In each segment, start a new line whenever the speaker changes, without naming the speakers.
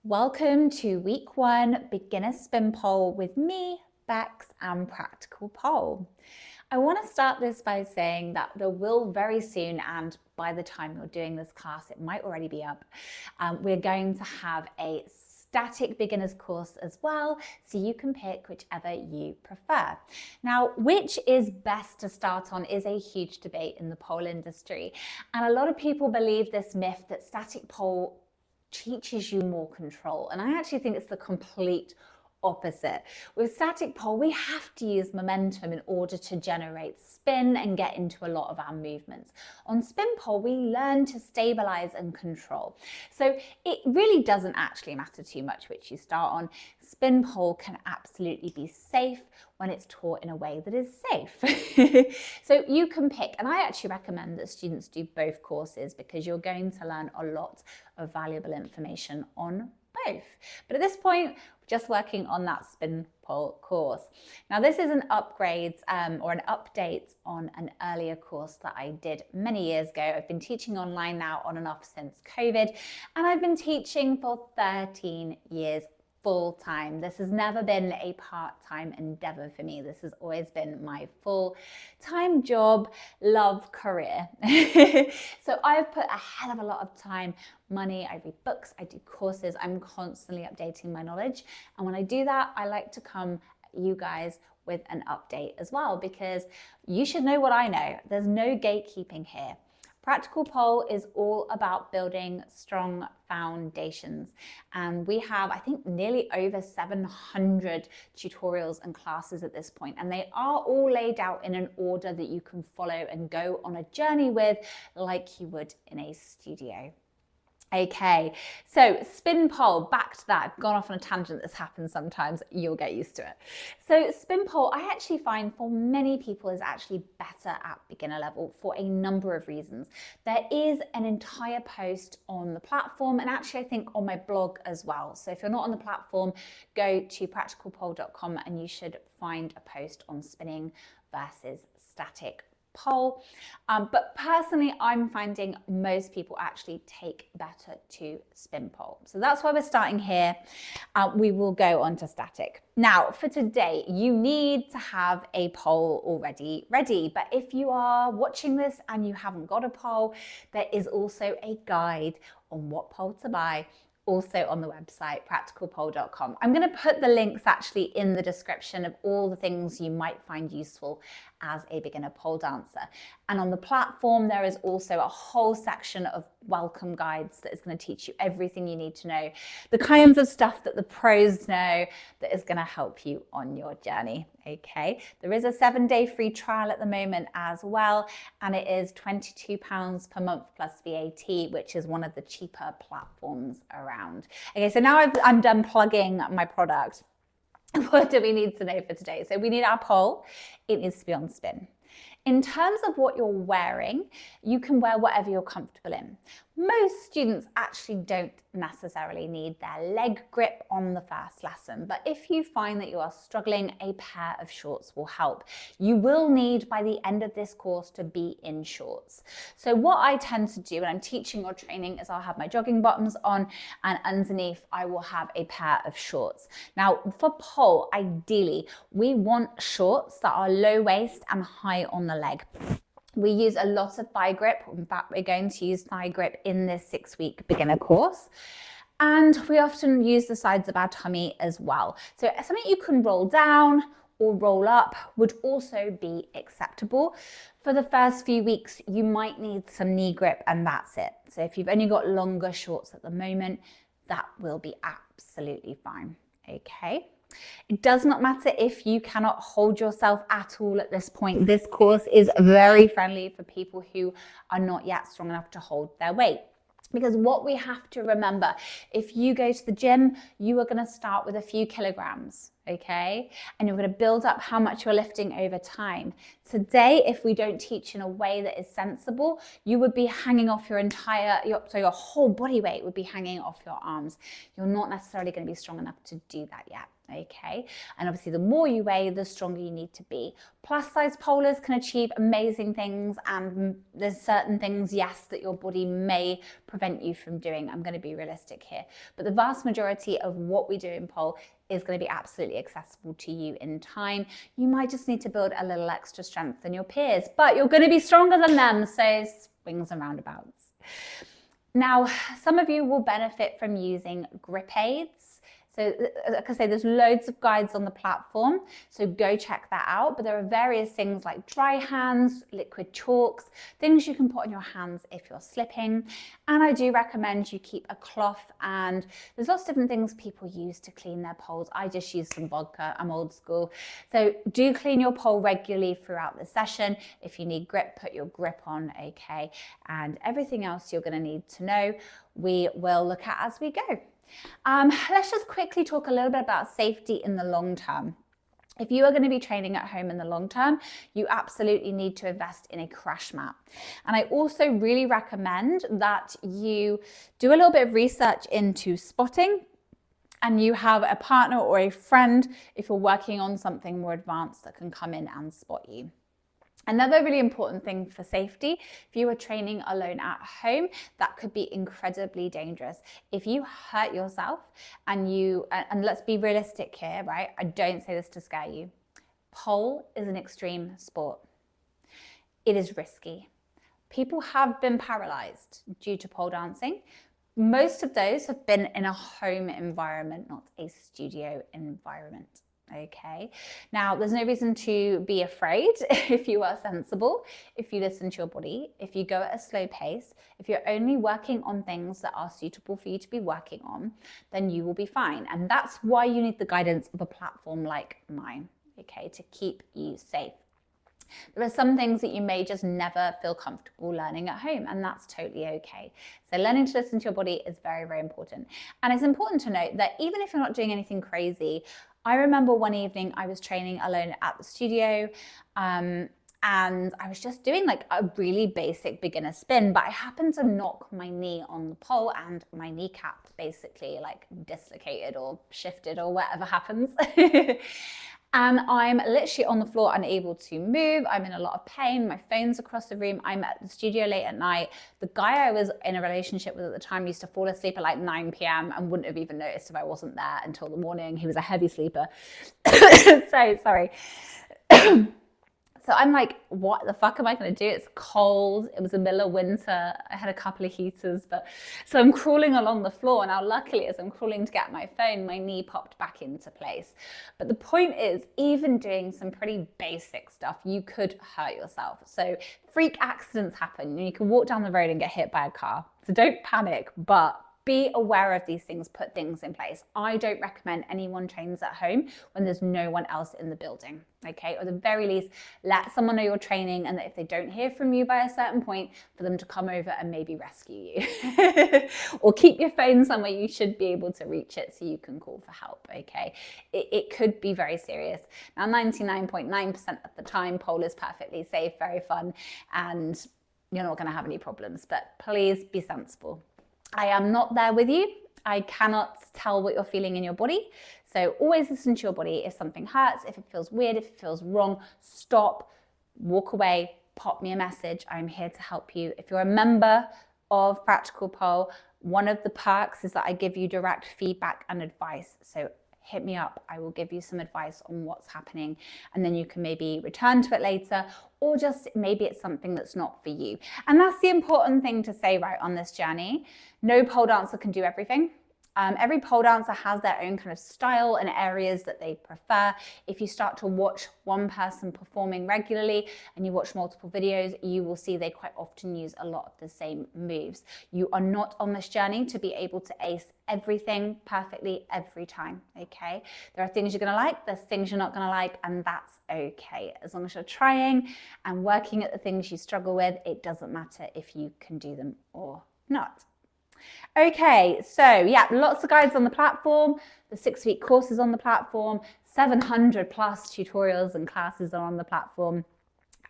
Welcome to week 1 beginner spin pole with me, Bex, and practical pole. I want to start this by saying that there will very soon, and by the time you're doing this class, it might already be up, we're going to have a static beginners course as well, so you can pick whichever you prefer. Now, which is best to start on is a huge debate in the pole industry, and a lot of people believe this myth that static pole teaches you more control, and I actually think it's the complete opposite. With static pole, we have to use momentum in order to generate spin and get into a lot of our movements. On spin pole, we learn to stabilize and control. So it really doesn't actually matter too much which you start on. Spin pole can absolutely be safe when it's taught in a way that is safe. So you can pick, and I actually recommend that students do both courses because you're going to learn a lot of valuable information on both. But at this point, we're just working on that spin pole course. Now, this is an upgrade or an update on an earlier course that I did many years ago. I've been teaching online now on and off since COVID, and I've been teaching for 13 years full-time. This has never been a part-time endeavor for me. This has always been my full-time job, love career. So I've put a hell of a lot of time, money, I read books, I do courses, I'm constantly updating my knowledge. And when I do that, I like to come at you guys with an update as well, because you should know what I know. There's no gatekeeping here. Practical pole is all about building strong foundations, and we have, I think, nearly over 700 tutorials and classes at this point, and they are all laid out in an order that you can follow and go on a journey with like you would in a studio. Okay, so spin pole, back to that. I've gone off on a tangent. This happens sometimes. You'll get used to it. So spin pole, I actually find for many people is actually better at beginner level for a number of reasons. There is an entire post on the platform, and actually I think on my blog as well. So if you're not on the platform, go to practicalpole.com and you should find a post on spinning versus static pole. But personally, I'm finding most people actually take better to spin pole. So that's why we're starting here. We will go on to static. Now, for today, you need to have a pole already ready. But if you are watching this and you haven't got a pole, there is also a guide on what pole to buy, also on the website, practicalpole.com. I'm going to put the links actually in the description of all the things you might find useful as a beginner pole dancer. And on the platform, there is also a whole section of welcome guides that is going to teach you everything you need to know, the kinds of stuff that the pros know that is going to help you on your journey. Okay, there is a 7-day free trial at the moment as well, and it is £22 per month plus VAT, which is one of the cheaper platforms around. Okay, so now I'm done plugging my product. What do we need to know for today? So we need our pole. It needs to be on spin. In terms of what you're wearing, you can wear whatever you're comfortable in. Most students actually don't necessarily need their leg grip on the first lesson, but if you find that you are struggling, a pair of shorts will help. You will need, by the end of this course, to be in shorts. So what I tend to do when I'm teaching or training is I'll have my jogging bottoms on, and underneath I will have a pair of shorts. Now, for pole, ideally, we want shorts that are low waist and high on the leg. We use a lot of thigh grip. In fact, we're going to use thigh grip in this 6-week beginner course. And we often use the sides of our tummy as well. So something you can roll down or roll up would also be acceptable. For the first few weeks, you might need some knee grip, and that's it. So if you've only got longer shorts at the moment, that will be absolutely fine. Okay. It does not matter if you cannot hold yourself at all at this point. This course is very friendly for people who are not yet strong enough to hold their weight. Because what we have to remember, if you go to the gym, you are going to start with a few kilograms, okay? And you're going to build up how much you're lifting over time. Today, if we don't teach in a way that is sensible, you would be hanging off your your whole body weight would be hanging off your arms. You're not necessarily going to be strong enough to do that yet. okay? And obviously the more you weigh, the stronger you need to be. Plus size polers can achieve amazing things, and there's certain things, yes, that your body may prevent you from doing. I'm going to be realistic here. But the vast majority of what we do in pole is going to be absolutely accessible to you in time. You might just need to build a little extra strength than your peers, but you're going to be stronger than them, so swings and roundabouts. Now, some of you will benefit from using grip aids. So like I say, there's loads of guides on the platform, so go check that out. But there are various things like dry hands, liquid chalks, things you can put on your hands if you're slipping. And I do recommend you keep a cloth, and there's lots of different things people use to clean their poles. I just use some vodka, I'm old school. So do clean your pole regularly throughout the session. If you need grip, put your grip on, okay? And everything else you're gonna need to know, we will look at as we go. Let's just quickly talk a little bit about safety in the long term. If you are going to be training at home in the long term, you absolutely need to invest in a crash mat. And I also really recommend that you do a little bit of research into spotting, and you have a partner or a friend if you're working on something more advanced that can come in and spot you. Another really important thing for safety, if you are training alone at home, that could be incredibly dangerous. If you hurt yourself and let's be realistic here, right? I don't say this to scare you. Pole is an extreme sport. It is risky. People have been paralyzed due to pole dancing. Most of those have been in a home environment, not a studio environment. Okay, now there's no reason to be afraid if you are sensible, if you listen to your body, if you go at a slow pace, if you're only working on things that are suitable for you to be working on, then you will be fine. And that's why you need the guidance of a platform like mine, okay, to keep you safe. There are some things that you may just never feel comfortable learning at home, and that's totally okay. So learning to listen to your body is very, very important. And it's important to note that even if you're not doing anything crazy, I remember one evening I was training alone at the studio, and I was just doing like a really basic beginner spin, but I happened to knock my knee on the pole and my kneecap basically like dislocated or shifted or whatever happens. And I'm literally on the floor, unable to move. I'm in a lot of pain. My phone's across the room. I'm at the studio late at night. The guy I was in a relationship with at the time used to fall asleep at like 9 p.m. and wouldn't have even noticed if I wasn't there until the morning. He was a heavy sleeper. So sorry. So I'm like, what the fuck am I going to do? It's cold. It was the middle of winter. I had a couple of heaters, so I'm crawling along the floor. Now, luckily, as I'm crawling to get my phone, my knee popped back into place. But the point is, even doing some pretty basic stuff, you could hurt yourself. So freak accidents happen. You can walk down the road and get hit by a car. So don't panic, but be aware of these things, put things in place. I don't recommend anyone trains at home when there's no one else in the building, okay? Or at the very least, let someone know you're training, and that if they don't hear from you by a certain point, for them to come over and maybe rescue you. Or keep your phone somewhere you should be able to reach it so you can call for help, okay? It could be very serious. Now, 99.9% of the time, pole is perfectly safe, very fun, and you're not gonna have any problems, but please be sensible. I am not there with you. I cannot tell what you're feeling in your body. So always listen to your body. If something hurts, if it feels weird, if it feels wrong, stop, walk away, pop me a message. I'm here to help you. If you're a member of Practical Pole, one of the perks is that I give you direct feedback and advice. So hit me up. I will give you some advice on what's happening, and then you can maybe return to it later, or just maybe it's something that's not for you. And that's the important thing to say right on this journey. No pole dancer can do everything. Every pole dancer has their own kind of style and areas that they prefer. If you start to watch one person performing regularly and you watch multiple videos, you will see they quite often use a lot of the same moves. You are not on this journey to be able to ace everything perfectly every time, okay? There are things you're gonna like, there's things you're not gonna like, and that's okay. As long as you're trying and working at the things you struggle with, it doesn't matter if you can do them or not. Okay, so yeah, lots of guides on the platform. The 6-week course is on the platform. 700 plus tutorials and classes are on the platform.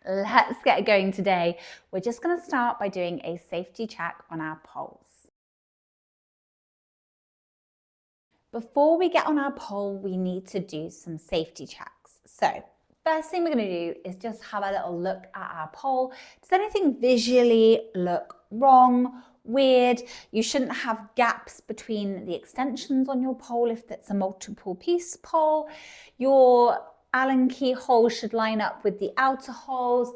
Let's get going today. We're just going to start by doing a safety check on our poles. Before we get on our pole, we need to do some safety checks. So first thing we're going to do is just have a little look at our pole. Does anything visually look wrong, weird? You shouldn't have gaps between the extensions on your pole if it's a multiple piece pole. Your Allen key holes should line up with the outer holes.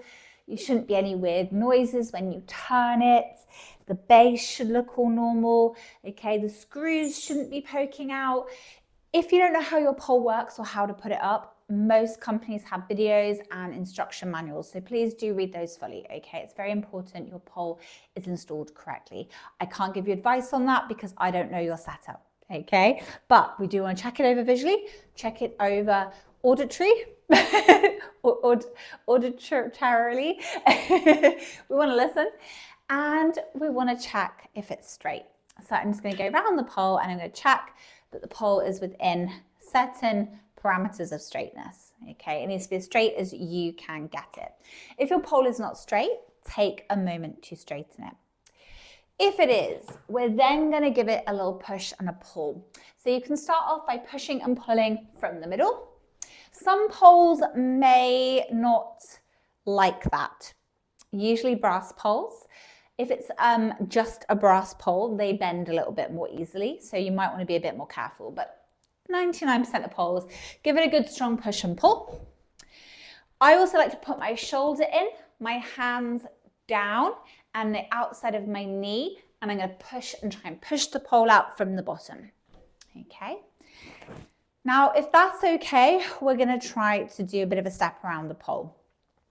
You shouldn't be any weird noises when you turn it. The base should look all normal. Okay, the screws shouldn't be poking out. If you don't know how your pole works or how to put it up, most companies have videos and instruction manuals, so please do read those fully, okay? It's very important your pole is installed correctly. I can't give you advice on that because I don't know your setup, okay? But we do want to check it over visually, check it over auditorily. We want to listen and we want to check if it's straight. So I'm just going to go around the pole and I'm going to check that the pole is within certain parameters of straightness. Okay, it needs to be as straight as you can get it. If your pole is not straight, take a moment to straighten it. If it is, we're then going to give it a little push and a pull. So you can start off by pushing and pulling from the middle. Some poles may not like that. Usually brass poles. If it's just a brass pole, they bend a little bit more easily. So you might want to be a bit more careful, but 99% of poles, give it a good strong push and pull. I also like to put my shoulder in, my hands down and the outside of my knee, and I'm going to push and try and push the pole out from the bottom. Okay. Now, if that's okay, we're going to try to do a bit of a step around the pole.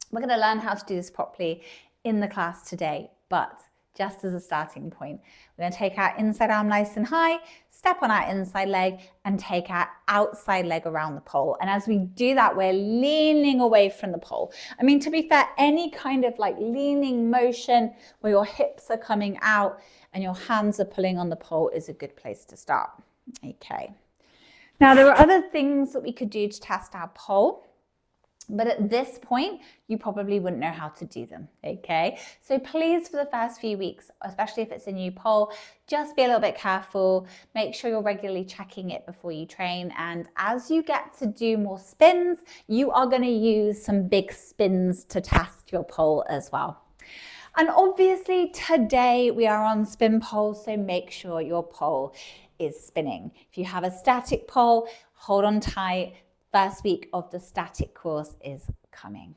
We're going to learn how to do this properly in the class today, but just as a starting point, we're going to take our inside arm nice and high, step on our inside leg and take our outside leg around the pole. And as we do that, we're leaning away from the pole. I mean, to be fair, any kind of like leaning motion where your hips are coming out and your hands are pulling on the pole is a good place to start. Okay. Now, there are other things that we could do to test our pole. But at this point, you probably wouldn't know how to do them, okay? So please, for the first few weeks, especially if it's a new pole, just be a little bit careful. Make sure you're regularly checking it before you train. And as you get to do more spins, you are going to use some big spins to test your pole as well. And obviously, today we are on spin poles, so make sure your pole is spinning. If you have a static pole, hold on tight. First week of the static course is coming.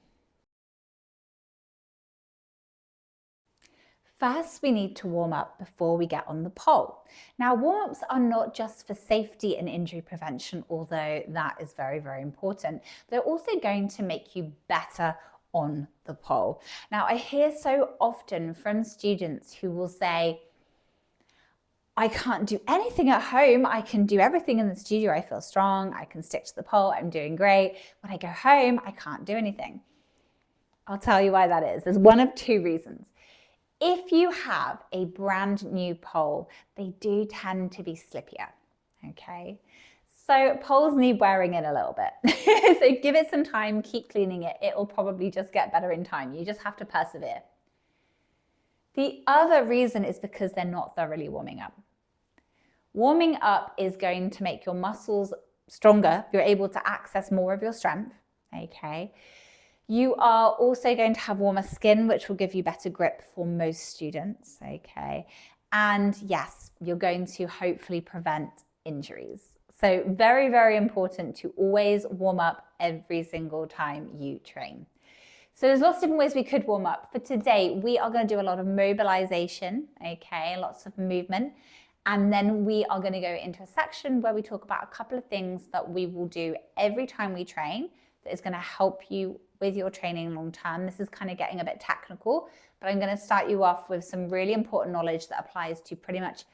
First, we need to warm up before we get on the pole. Now, warm-ups are not just for safety and injury prevention, although that is very, very important. They're also going to make you better on the pole. Now, I hear so often from students who will say, I can't do anything at home. I can do everything in the studio. I feel strong. I can stick to the pole. I'm doing great. When I go home, I can't do anything. I'll tell you why that is. There's one of two reasons. If you have a brand new pole, they do tend to be slippier, okay? So poles need wearing in a little bit. So give it some time, keep cleaning it. It will probably just get better in time. You just have to persevere. The other reason is because they're not thoroughly warming up. Warming up is going to make your muscles stronger. You're able to access more of your strength, okay? You are also going to have warmer skin, which will give you better grip for most students, okay? And yes, you're going to hopefully prevent injuries. So very, very important to always warm up every single time you train. So there's lots of different ways we could warm up. For today, we are going to do a lot of mobilization, okay, lots of movement. And then we are going to go into a section where we talk about a couple of things that we will do every time we train that is going to help you with your training long term. This is kind of getting a bit technical, but I'm going to start you off with some really important knowledge that applies to pretty much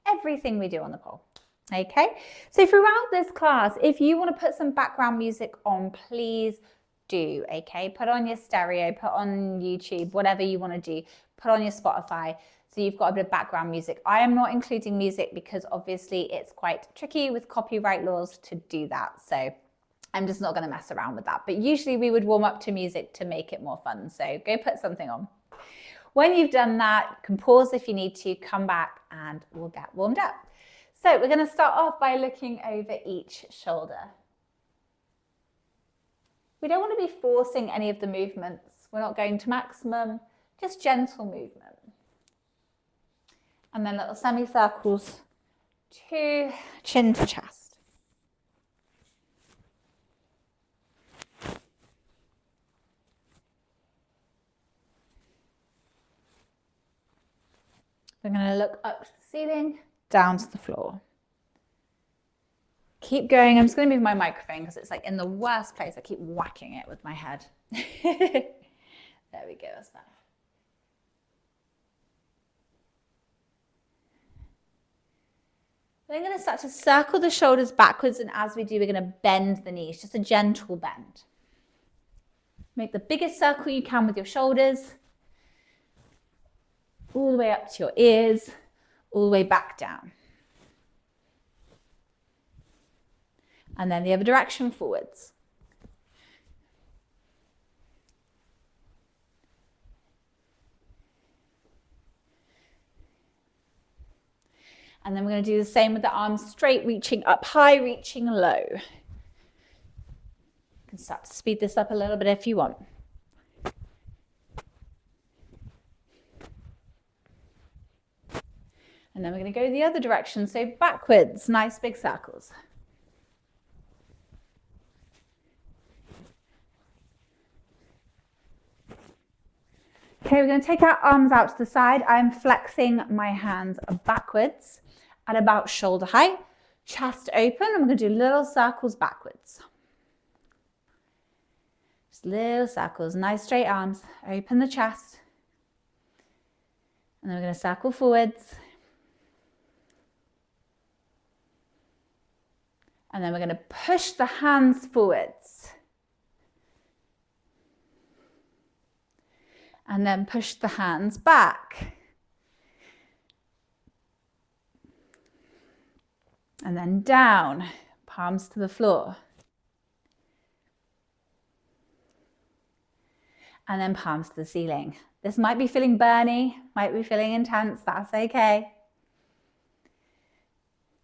everything we do on the pole. Okay, so throughout this class, if you want to put some background music on, please do, okay? Put on your stereo, put on YouTube, whatever you want to do, put on your Spotify, so you've got a bit of background music. I am not including music because obviously it's quite tricky with copyright laws to do that, so I'm just not going to mess around with that. But usually we would warm up to music to make it more fun, so go put something on. When you've done that, you can pause if you need to, come back and we'll get warmed up. So we're going to start off by looking over each shoulder. We don't want to be forcing any of the movements. We're not going to maximum, just gentle movement. And then little semicircles to chin to chest. We're going to look up to the ceiling, down to the floor. Keep going. I'm just going to move my microphone because it's like in the worst place. I keep whacking it with my head. There we go. That's better. We're going to start to circle the shoulders backwards, and as we do, we're going to bend the knees, just a gentle bend. Make the biggest circle you can with your shoulders, all the way up to your ears, all the way back down. And then the other direction forwards. And then we're going to do the same with the arms straight, reaching up high, reaching low. You can start to speed this up a little bit if you want. And then we're going to go the other direction, so backwards, nice big circles. Okay, we're going to take our arms out to the side. I'm flexing my hands backwards at about shoulder height, chest open, and we're going to do little circles backwards. Just little circles, nice straight arms, open the chest. And then we're going to circle forwards. And then we're going to push the hands forwards. And then push the hands back. And then down, palms to the floor. And then palms to the ceiling. This might be feeling burny, might be feeling intense, that's okay.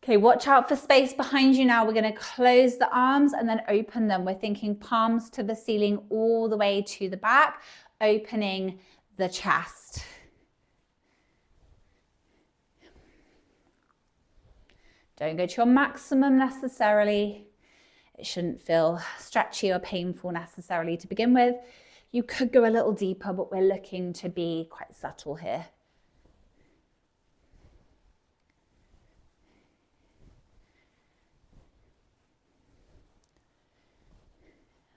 Okay, watch out for space behind you now. We're going to close the arms and then open them. We're thinking palms to the ceiling all the way to the back, opening the chest. Don't go to your maximum necessarily. It shouldn't feel stretchy or painful necessarily to begin with. You could go a little deeper, but we're looking to be quite subtle here.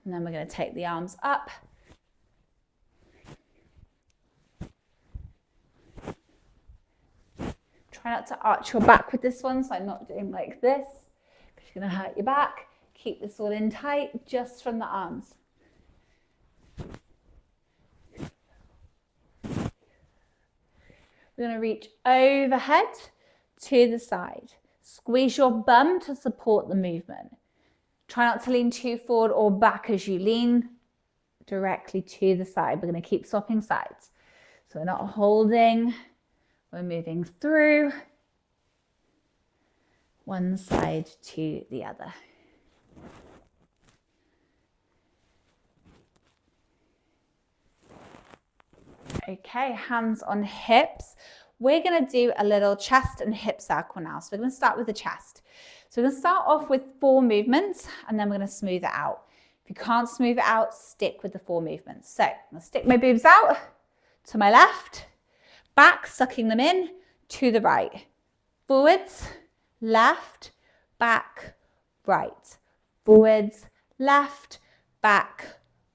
And then we're going to take the arms up. Try not to arch your back with this one, so I'm not doing like this, because you're going to hurt your back. Keep this all in tight, just from the arms. We're going to reach overhead to the side. Squeeze your bum to support the movement. Try not to lean too forward or back as you lean directly to the side. We're going to keep swapping sides. So we're not holding, we're moving through one side to the other. Okay, hands on hips. We're going to do a little chest and hip circle now. So we're going to start with the chest. So we're going to start off with 4 movements and then we're going to smooth it out. If you can't smooth it out, stick with the 4 movements. So I'm going to stick my boobs out to my left, back, sucking them in, to the right. Forwards, left, back, right. Forwards, left, back,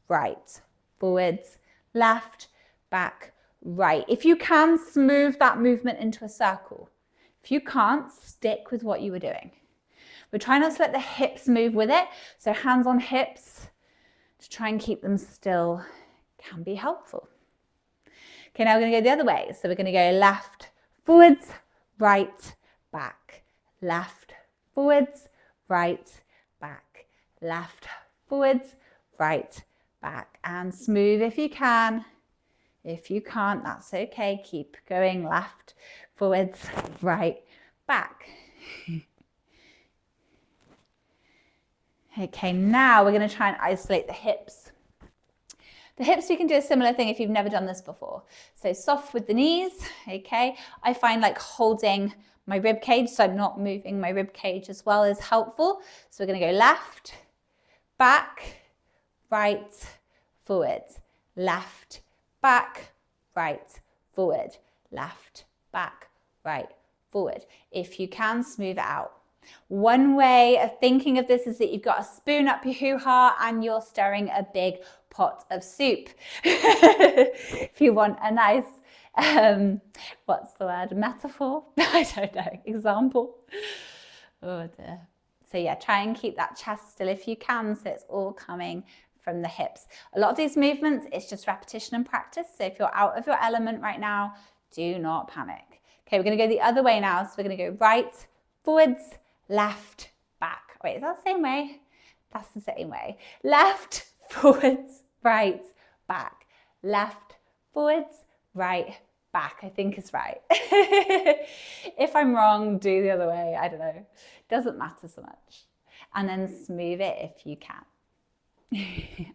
right. Forwards, left, back, right. If you can, smooth that movement into a circle. If you can't, stick with what you were doing. We're trying not to let the hips move with it. So hands on hips to try and keep them still can be helpful. Okay, now we're going to go the other way. So we're going to go left, forwards, right, back, left, forwards, right, back, left, forwards, right, back, and smooth if you can. If you can't, that's okay. Keep going left, forwards, right, back. Okay, now we're going to try and isolate the hips. The hips, we can do a similar thing if you've never done this before. So soft with the knees, okay? I find like holding my rib cage, so I'm not moving my rib cage as well, is helpful. So we're going to go left, back, right, forward, left, back, right, forward, left, back, right, forward. If you can, smooth it out. One way of thinking of this is that you've got a spoon up your hoo-ha and you're stirring a big pot of soup. If you want a nice, what's the word, metaphor? I don't know, example. Oh dear. So yeah, try and keep that chest still if you can, so it's all coming from the hips. A lot of these movements, it's just repetition and practice. So if you're out of your element right now, do not panic. Okay, we're going to go the other way now. So we're going to go right, forwards, left, back. Wait, is that the same way? That's the same way. Left, forwards, right, back. Left, forwards, right, back. I think is right. If I'm wrong, do the other way. I don't know. Doesn't matter so much. And then smooth it if you can.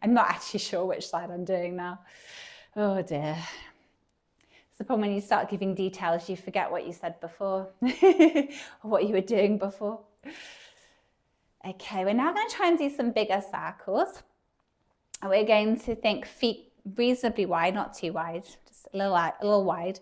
I'm not actually sure which side I'm doing now. Oh dear. It's the problem when you start giving details, you forget what you said before or what you were doing before. Okay, we're now going to try and do some bigger circles. We're going to think feet reasonably wide, not too wide, just a little wide.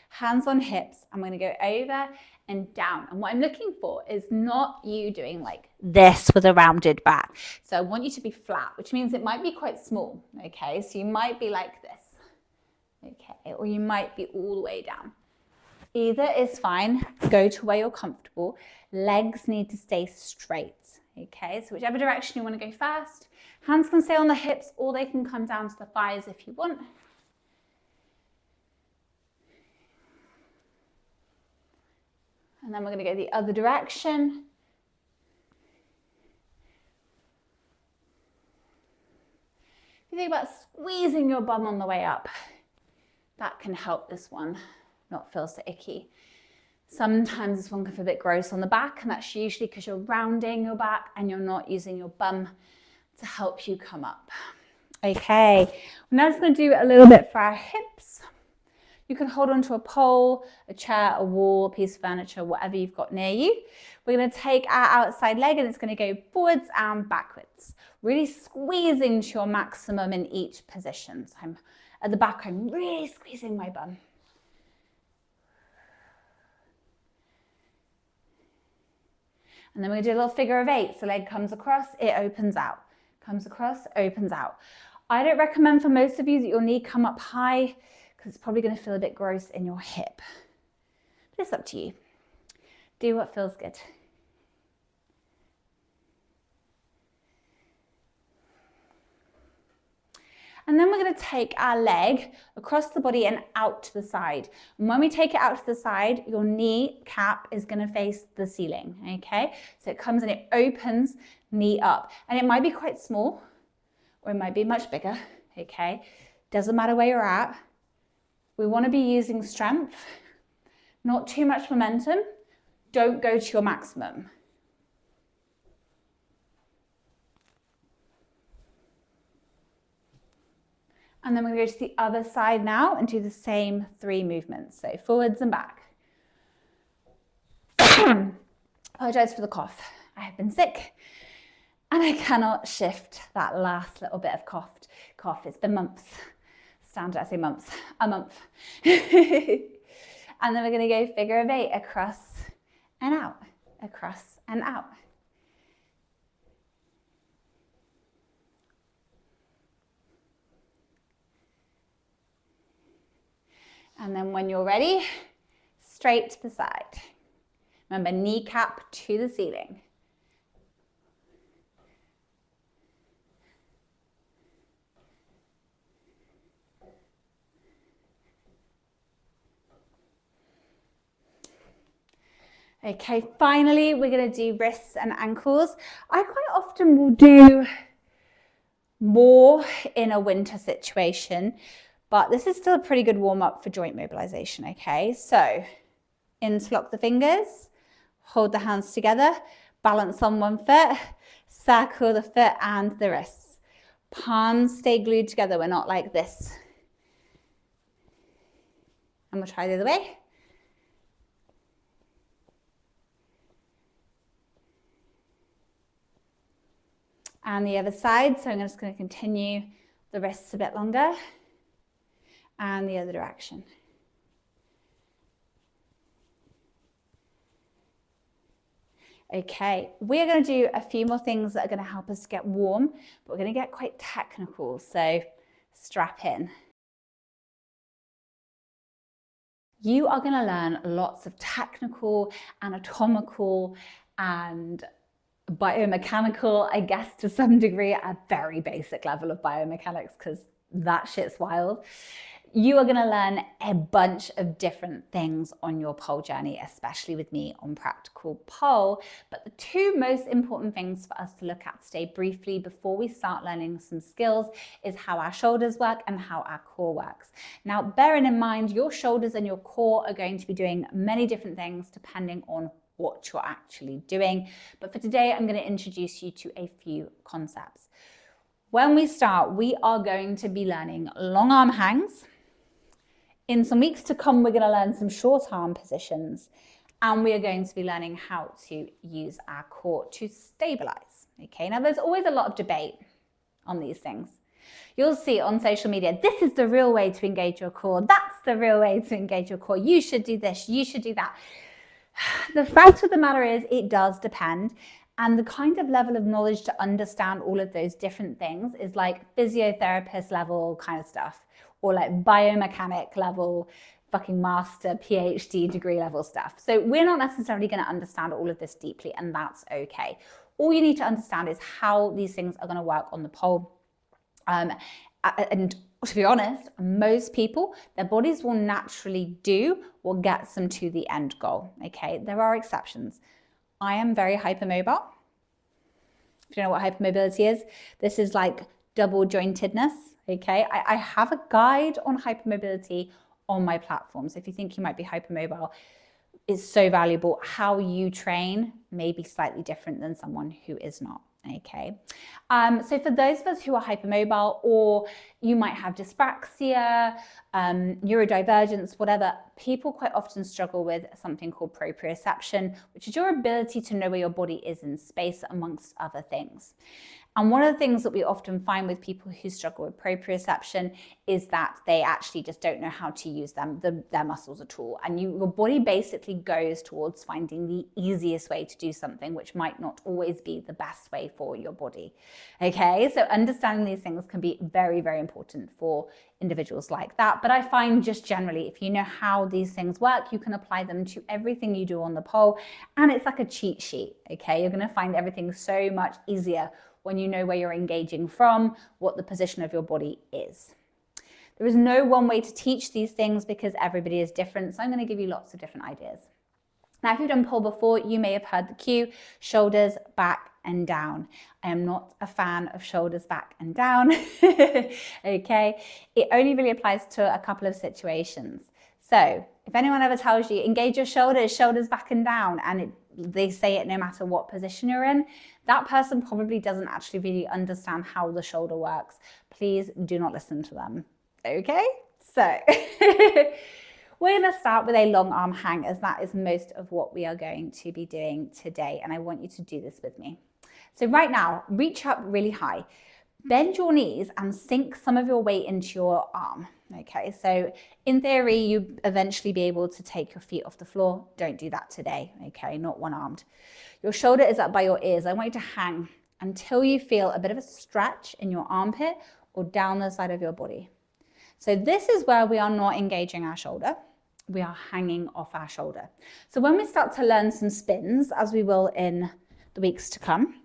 Hands on hips. I'm going to go over and down. And what I'm looking for is not you doing like this with a rounded back. So I want you to be flat, which means it might be quite small. Okay, so you might be like this. Okay, or you might be all the way down. Either is fine. Go to where you're comfortable. Legs need to stay straight. Okay, so whichever direction you want to go first. Hands can stay on the hips or they can come down to the thighs if you want. And then we're going to go the other direction. If you think about squeezing your bum on the way up, that can help this one not feel so icky. Sometimes this one can feel a bit gross on the back, and that's usually because you're rounding your back and you're not using your bum to help you come up. Okay, we're now just going to do a little bit for our hips. You can hold onto a pole, a chair, a wall, a piece of furniture, whatever you've got near you. We're going to take our outside leg and it's going to go forwards and backwards, really squeezing to your maximum in each position. So I'm at the back, I'm really squeezing my bum. And then we're going to do a little figure of 8. So leg comes across, it opens out. Comes across, opens out. I don't recommend for most of you that your knee come up high because it's probably going to feel a bit gross in your hip. But it's up to you. Do what feels good. And then we're going to take our leg across the body and out to the side. And when we take it out to the side, your knee cap is going to face the ceiling, okay? So it comes and it opens, knee up. And it might be quite small, or it might be much bigger, okay? Doesn't matter where you're at. We want to be using strength, not too much momentum. Don't go to your maximum. And then we're going to go to the other side now and do the same 3 movements. So forwards and back. Apologize for the cough. I have been sick and I cannot shift that last little bit of cough. It's been months. Standard, I say months. A month. And then we're going to go figure of 8 across and out. Across and out. And then when you're ready, straight to the side. Remember, kneecap to the ceiling. Okay, finally, we're going to do wrists and ankles. I quite often will do more in a winter situation, but this is still a pretty good warm-up for joint mobilization, okay? So, interlock the fingers, Hold the hands together, balance on one foot, circle the foot and the wrists. Palms stay glued together, we're not like this. And we'll try the other way. And the other side, so I'm just going to continue the wrists a bit longer. And the other direction. Okay, we're going to do a few more things that are going to help us get warm, but we're going to get quite technical, so strap in. You are going to learn lots of technical, anatomical, and biomechanical, I guess to some degree, a very basic level of biomechanics, because that shit's wild. You are going to learn a bunch of different things on your pole journey, especially with me on Practical Pole. But the two most important things for us to look at today briefly before we start learning some skills is how our shoulders work and how our core works. Now, bearing in mind, your shoulders and your core are going to be doing many different things depending on what you're actually doing. But for today, I'm going to introduce you to a few concepts. When we start, we are going to be learning long arm hangs. In some weeks to come, we're going to learn some short arm positions, and we are going to be learning how to use our core to stabilize. Okay, now there's always a lot of debate on these things. You'll see on social media, this is the real way to engage your core. That's the real way to engage your core. You should do this. You should do that. The fact of the matter is, it does depend. And the kind of level of knowledge to understand all of those different things is like physiotherapist level kind of stuff, or like biomechanic level, fucking master, PhD degree level stuff. So we're not necessarily going to understand all of this deeply, and that's okay. All you need to understand is how these things are going to work on the pole. And to be honest, most people, their bodies will naturally do what gets them to the end goal. Okay, there are exceptions. I am very hypermobile. If you know what hypermobility is, this is like double jointedness. Okay, I have a guide on hypermobility on my platform. So if you think you might be hypermobile, it's so valuable. How you train may be slightly different than someone who is not. Okay, so for those of us who are hypermobile, or you might have dyspraxia, neurodivergence, whatever, people quite often struggle with something called proprioception, which is your ability to know where your body is in space, amongst other things. And one of the things that we often find with people who struggle with proprioception is that they actually just don't know how to use their muscles at all. And your body basically goes towards finding the easiest way to do something, which might not always be the best way for your body. Okay, so understanding these things can be very, very important for individuals like that. But I find just generally, if you know how these things work, you can apply them to everything you do on the pole. And it's like a cheat sheet. Okay, you're going to find everything so much easier when you know where you're engaging from, what the position of your body is. There is no one way to teach these things because everybody is different, so I'm going to give you lots of different ideas. Now, if you've done pole before, you may have heard the cue, shoulders, back, and down. I am not a fan of shoulders, back, and down. Okay, it only really applies to a couple of situations. So if anyone ever tells you, engage your shoulders, shoulders back and down, and they say it no matter what position you're in, that person probably doesn't actually really understand how the shoulder works. Please do not listen to them. Okay, so we're going to start with a long arm hang, as that is most of what we are going to be doing today. And I want you to do this with me. So right now, reach up really high. Bend your knees and sink some of your weight into your arm. Okay, so in theory, you eventually be able to take your feet off the floor. Don't do that today, okay, not one-armed. Your shoulder is up by your ears. I want you to hang until you feel a bit of a stretch in your armpit or down the side of your body. So this is where we are not engaging our shoulder. We are hanging off our shoulder. So when we start to learn some spins, as we will in the weeks to come,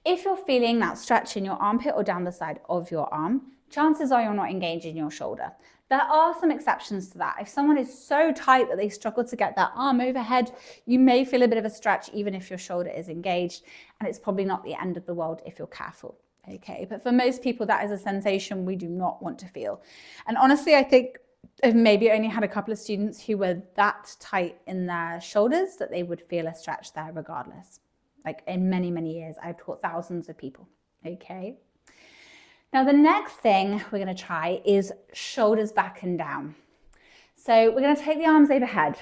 if you're feeling that stretch in your armpit or down the side of your arm, chances are you're not engaging your shoulder. There are some exceptions to that. If someone is so tight that they struggle to get their arm overhead, you may feel a bit of a stretch even if your shoulder is engaged, and it's probably not the end of the world if you're careful. Okay, but for most people, that is a sensation we do not want to feel. And honestly, I think I've maybe only had a couple of students who were that tight in their shoulders that they would feel a stretch there regardless. Like in many, many years, I've taught thousands of people, okay? Now the next thing we're gonna try is shoulders back and down. So we're gonna take the arms overhead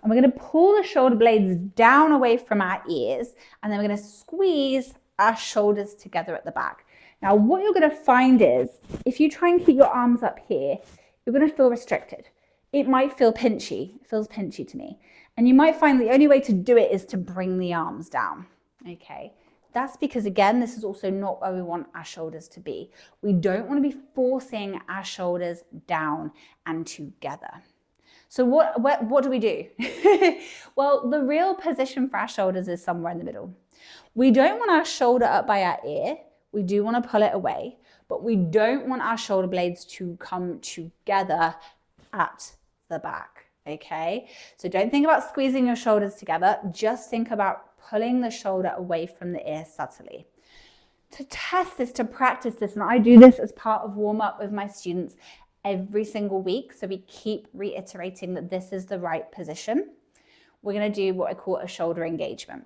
and we're gonna pull the shoulder blades down away from our ears, and then we're gonna squeeze our shoulders together at the back. Now what you're gonna find is, if you try and keep your arms up here, you're gonna feel restricted. It might feel pinchy, it feels pinchy to me. And you might find the only way to do it is to bring the arms down, okay? That's because, again, this is also not where we want our shoulders to be. We don't want to be forcing our shoulders down and together. So what do we do? Well, the real position for our shoulders is somewhere in the middle. We don't want our shoulder up by our ear. We do want to pull it away, but we don't want our shoulder blades to come together at the back, okay? So don't think about squeezing your shoulders together. Just think about pulling the shoulder away from the ear subtly. To test this, to practice this, and I do this as part of warm-up with my students every single week, so we keep reiterating that this is the right position. We're going to do what I call a shoulder engagement.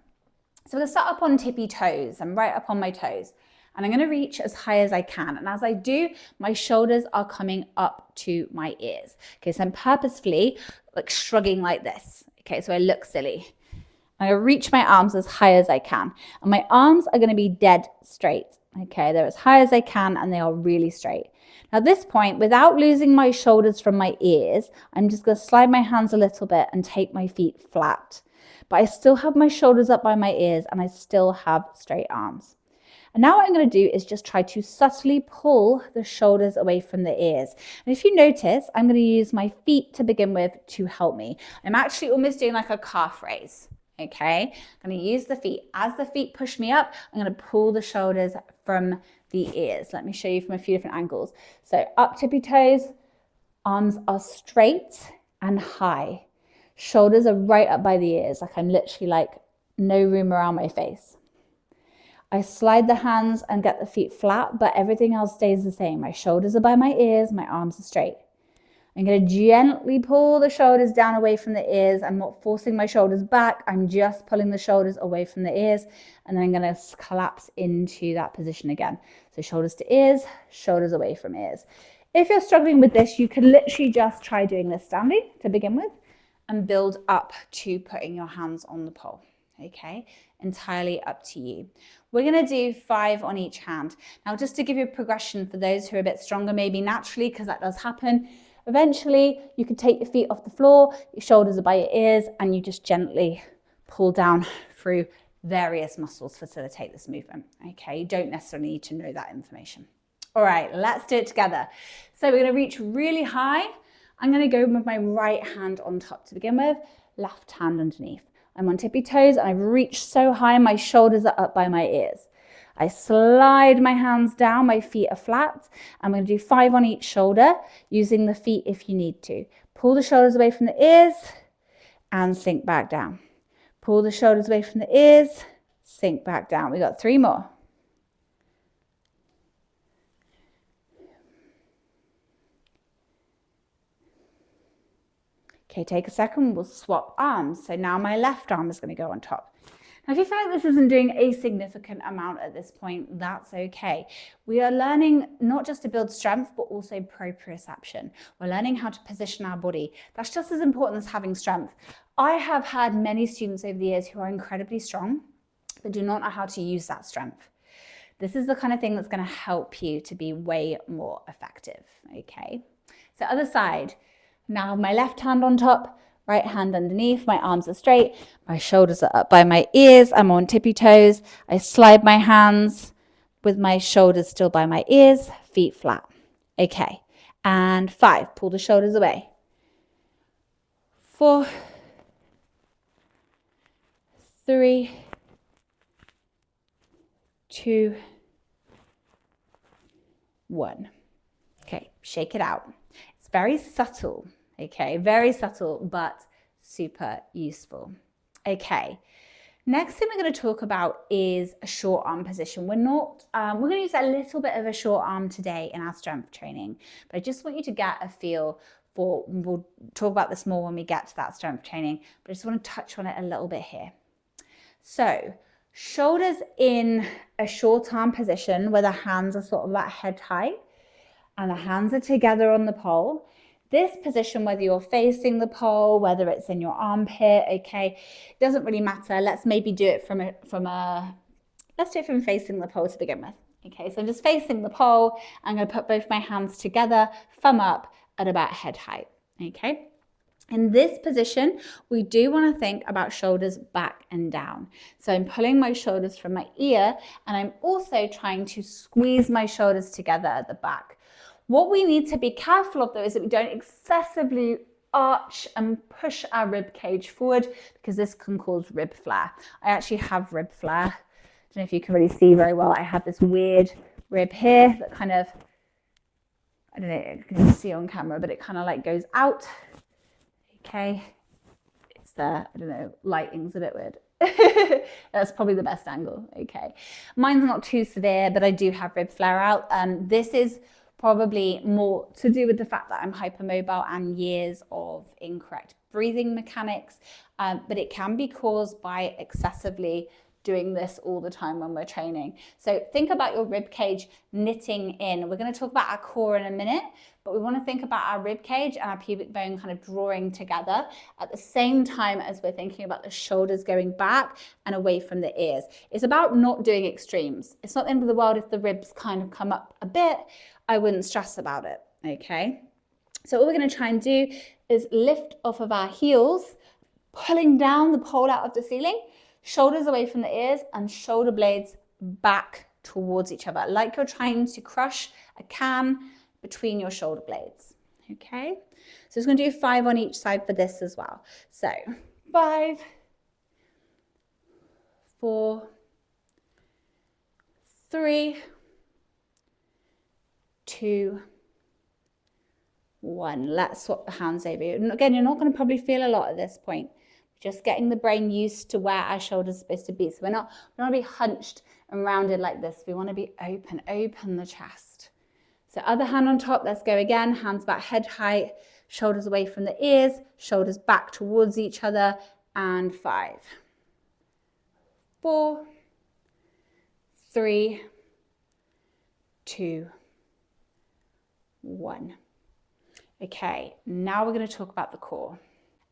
So we're going to start up on tippy toes. I'm right up on my toes, and I'm going to reach as high as I can. And as I do, my shoulders are coming up to my ears. Okay, so I'm purposefully like shrugging like this. Okay, so I look silly. I'm going to reach my arms as high as I can. And my arms are going to be dead straight. Okay, they're as high as I can and they are really straight. Now at this point, without losing my shoulders from my ears, I'm just going to slide my hands a little bit and take my feet flat. But I still have my shoulders up by my ears and I still have straight arms. And now what I'm going to do is just try to subtly pull the shoulders away from the ears. And if you notice, I'm going to use my feet to begin with to help me. I'm actually almost doing like a calf raise. Okay, I'm going to use the feet. As the feet push me up, I'm going to pull the shoulders from the ears. Let me show you from a few different angles. So up tippy toes, arms are straight and high. Shoulders are right up by the ears, like I'm literally like no room around my face. I slide the hands and get the feet flat, but everything else stays the same. My shoulders are by my ears, my arms are straight. I'm going to gently pull the shoulders down away from the ears. I'm not forcing my shoulders back. I'm just pulling the shoulders away from the ears. And then I'm going to collapse into that position again. So shoulders to ears, shoulders away from ears. If you're struggling with this, you can literally just try doing this standing to begin with and build up to putting your hands on the pole. Okay, entirely up to you. We're going to do 5 on each hand. Now, just to give you a progression for those who are a bit stronger, maybe naturally, because that does happen. Eventually, you can take your feet off the floor, your shoulders are by your ears, and you just gently pull down through various muscles, facilitate this movement. Okay, you don't necessarily need to know that information. All right, let's do it together. So we're going to reach really high. I'm going to go with my right hand on top to begin with, left hand underneath. I'm on tippy toes and I've reached so high, my shoulders are up by my ears. I slide my hands down, my feet are flat. I'm going to do 5 on each shoulder, using the feet if you need to. Pull the shoulders away from the ears and sink back down. Pull the shoulders away from the ears, sink back down. We got 3 more. Okay, take a second, we'll swap arms. So now my left arm is going to go on top. Now, if you feel like this isn't doing a significant amount at this point, that's okay. We are learning not just to build strength, but also proprioception. We're learning how to position our body. That's just as important as having strength. I have had many students over the years who are incredibly strong, but do not know how to use that strength. This is the kind of thing that's going to help you to be way more effective, okay? So other side. Now my left hand on top, right hand underneath, my arms are straight, my shoulders are up by my ears, I'm on tippy toes, I slide my hands with my shoulders still by my ears, feet flat. Okay, and 5, pull the shoulders away. 4, 3, 2, 1. Okay, shake it out. It's very subtle. Okay, very subtle, but super useful. Okay, next thing we're going to talk about is a short arm position. We're going to use a little bit of a short arm today in our strength training, but I just want you to get a feel we'll talk about this more when we get to that strength training, but I just want to touch on it a little bit here. So shoulders in a short arm position where the hands are sort of at head height and the hands are together on the pole. This position, whether you're facing the pole, whether it's in your armpit, okay, doesn't really matter. Let's maybe do it let's do it from facing the pole to begin with. Okay, so I'm just facing the pole. I'm going to put both my hands together, thumb up at about head height. Okay. In this position, we do want to think about shoulders back and down. So I'm pulling my shoulders from my ear, and I'm also trying to squeeze my shoulders together at the back. What we need to be careful of though is that we don't excessively arch and push our rib cage forward, because this can cause rib flare. I actually have rib flare. I don't know if you can really see very well. I have this weird rib here that kind of, I don't know if you can see on camera, but it kind of like goes out. Okay, it's there. I don't know, lighting's a bit weird. That's probably the best angle. Okay, mine's not too severe, but I do have rib flare out. This is probably more to do with the fact that I'm hypermobile and years of incorrect breathing mechanics, but it can be caused by excessively doing this all the time when we're training. So think about your rib cage knitting in. We're going to talk about our core in a minute, but we want to think about our rib cage and our pubic bone kind of drawing together at the same time as we're thinking about the shoulders going back and away from the ears. It's about not doing extremes. It's not the end of the world if the ribs kind of come up a bit. I wouldn't stress about it, okay? So what we're going to try and do is lift off of our heels, pulling down the pole out of the ceiling, shoulders away from the ears and shoulder blades back towards each other, like you're trying to crush a can between your shoulder blades, okay? So it's going to do 5 on each side for this as well. So 5, 4, 3, 2, 1. Let's swap the hands over. And again, you're not going to probably feel a lot at this point. Just getting the brain used to where our shoulders are supposed to be. So we don't want to be hunched and rounded like this. We want to be open the chest. So other hand on top, let's go again. Hands back head height, shoulders away from the ears, shoulders back towards each other, and 5, 4, 3, 2, 1. Okay, now we're going to talk about the core.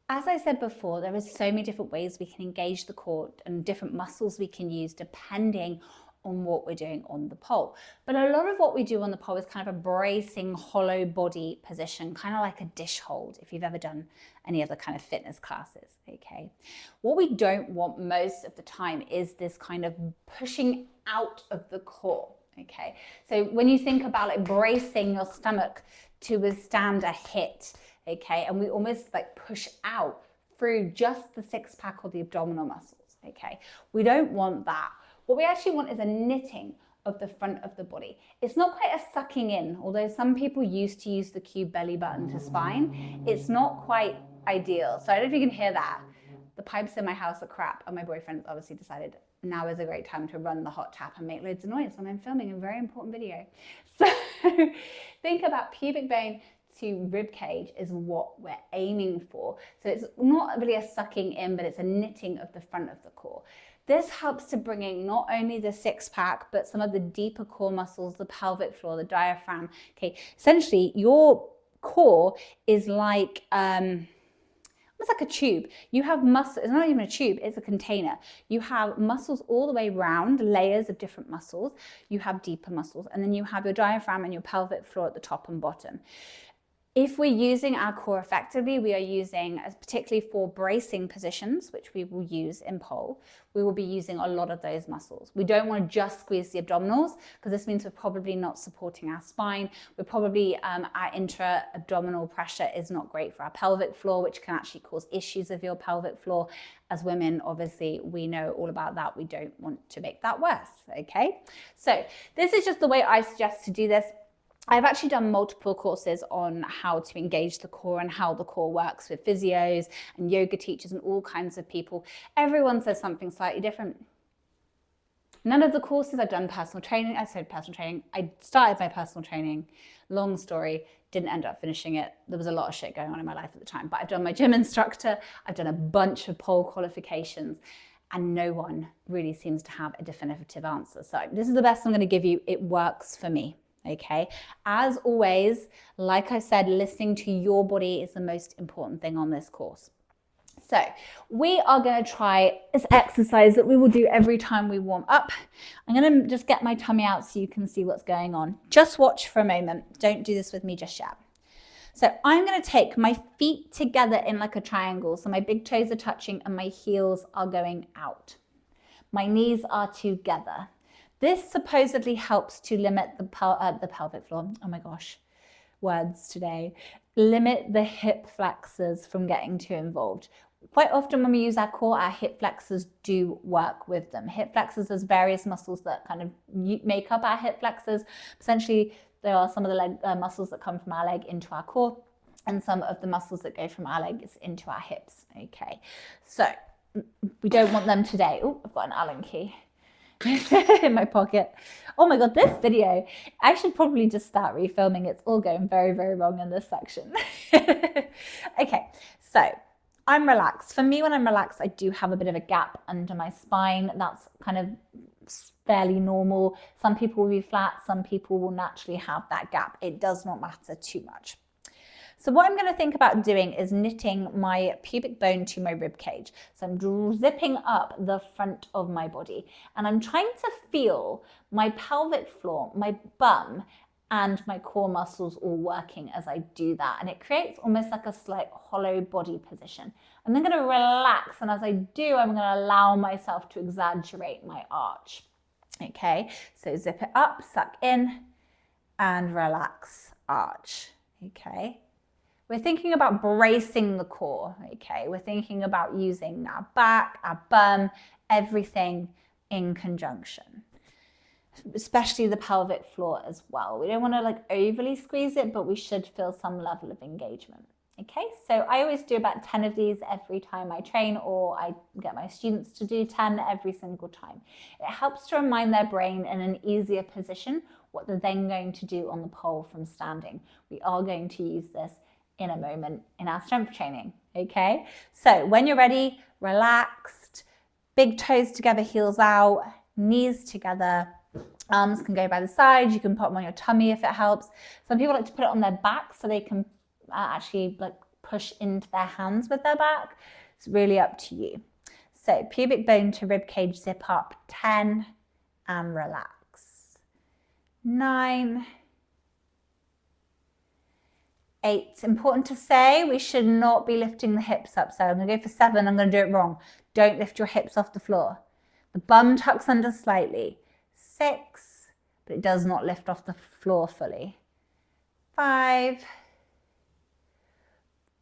As I said before, there are so many different ways we can engage the core and different muscles we can use depending on what we're doing on the pole. But a lot of what we do on the pole is kind of a bracing hollow body position, kind of like a dish hold, if you've ever done any other kind of fitness classes, okay? What we don't want most of the time is this kind of pushing out of the core, okay? So when you think about like bracing your stomach to withstand a hit, okay, and we almost like push out through just the six-pack or the abdominal muscles, okay? We don't want that. What we actually want is a knitting of the front of the body. It's not quite a sucking in, although some people used to use the cube belly button to spine. It's not quite ideal. So I don't know if you can hear that. The pipes in my house are crap, and my boyfriend obviously decided now is a great time to run the hot tap and make loads of noise when I'm filming a very important video. So think about pubic bone to rib cage is what we're aiming for. So it's not really a sucking in, but it's a knitting of the front of the core. This helps to bring in not only the six-pack, but some of the deeper core muscles, the pelvic floor, the diaphragm. Okay, essentially your core is like, almost like a tube. You have muscle, it's not even a tube, it's a container. You have muscles all the way around, layers of different muscles. You have deeper muscles, and then you have your diaphragm and your pelvic floor at the top and bottom. If we're using our core effectively, we are using, particularly for bracing positions, which we will use in pole, we will be using a lot of those muscles. We don't want to just squeeze the abdominals, because this means we're probably not supporting our spine. We're probably, our intra-abdominal pressure is not great for our pelvic floor, which can actually cause issues of your pelvic floor. As women, obviously, we know all about that. We don't want to make that worse, okay? So this is just the way I suggest to do this. I've actually done multiple courses on how to engage the core and how the core works with physios and yoga teachers and all kinds of people. Everyone says something slightly different. None of the courses I've done personal training. I started my personal training, long story, didn't end up finishing it. There was a lot of shit going on in my life at the time, but I've done my gym instructor. I've done a bunch of pole qualifications, and no one really seems to have a definitive answer. So this is the best I'm going to give you. It works for me. Okay. As always, like I said, listening to your body is the most important thing on this course. So we are going to try this exercise that we will do every time we warm up. I'm going to just get my tummy out so you can see what's going on. Just watch for a moment. Don't do this with me just yet. So I'm going to take my feet together in like a triangle. So my big toes are touching and my heels are going out. My knees are together. This supposedly helps to limit the pelvic floor. Oh my gosh, words today. Limit the hip flexors from getting too involved. Quite often when we use our core, our hip flexors do work with them. Hip flexors, there's various muscles that kind of make up our hip flexors. Essentially, there are some of the leg muscles that come from our leg into our core, and some of the muscles that go from our legs into our hips. Okay, so we don't want them today. Oh, I've got an Allen key in my pocket. Oh my God, this video, I should probably just start refilming. It's all going very, very wrong in this section. Okay, so I'm relaxed. For me, when I'm relaxed, I do have a bit of a gap under my spine. That's kind of fairly normal. Some people will be flat, some people will naturally have that gap. It does not matter too much. So what I'm going to think about doing is knitting my pubic bone to my rib cage. So I'm zipping up the front of my body, and I'm trying to feel my pelvic floor, my bum, and my core muscles all working as I do that. And it creates almost like a slight hollow body position. I'm then going to relax, and as I do, I'm going to allow myself to exaggerate my arch. Okay, so zip it up, suck in, and relax, arch. Okay. We're thinking about bracing the core, okay? We're thinking about using our back, our bum, everything in conjunction, especially the pelvic floor as well. We don't want to like overly squeeze it, but we should feel some level of engagement, okay? So I always do about 10 of these every time I train, or I get my students to do 10 every single time. It helps to remind their brain in an easier position what they're then going to do on the pole from standing. We are going to use this in a moment in our strength training, okay? So when you're ready, relaxed, big toes together, heels out, knees together, arms can go by the side. You can put them on your tummy if it helps. Some people like to put it on their back so they can actually like push into their hands with their back. It's really up to you. So pubic bone to rib cage, zip up, 10, and relax. 9, 8. It's important to say we should not be lifting the hips up. So I'm going to go for 7. I'm going to do it wrong. Don't lift your hips off the floor. The bum tucks under slightly. 6, but it does not lift off the floor fully. 5,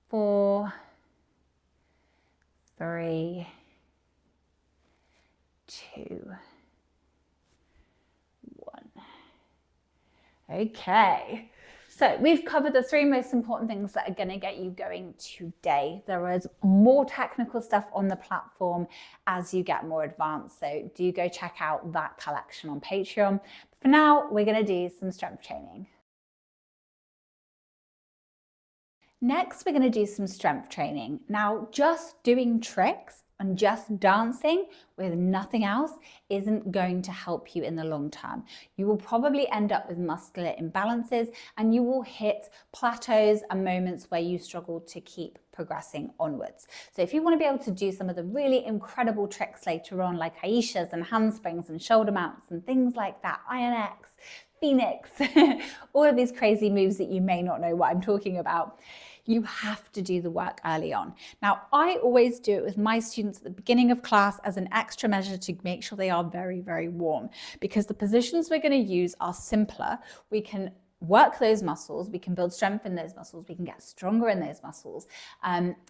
4, 3, 2, 1. Okay. So we've covered the 3 most important things that are going to get you going today. There is more technical stuff on the platform as you get more advanced. So do go check out that collection on Patreon. For now, we're going to do some strength training. Next, we're going to do some strength training. Now, just doing tricks and just dancing with nothing else isn't going to help you in the long term. You will probably end up with muscular imbalances, and you will hit plateaus and moments where you struggle to keep progressing onwards. So if you want to be able to do some of the really incredible tricks later on, like Aisha's and handsprings and shoulder mounts and things like that, INX, Phoenix, all of these crazy moves that you may not know what I'm talking about, you have to do the work early on. Now, I always do it with my students at the beginning of class as an extra measure to make sure they are very, very warm, because the positions we're going to use are simpler. We can work those muscles, we can build strength in those muscles, we can get stronger in those muscles,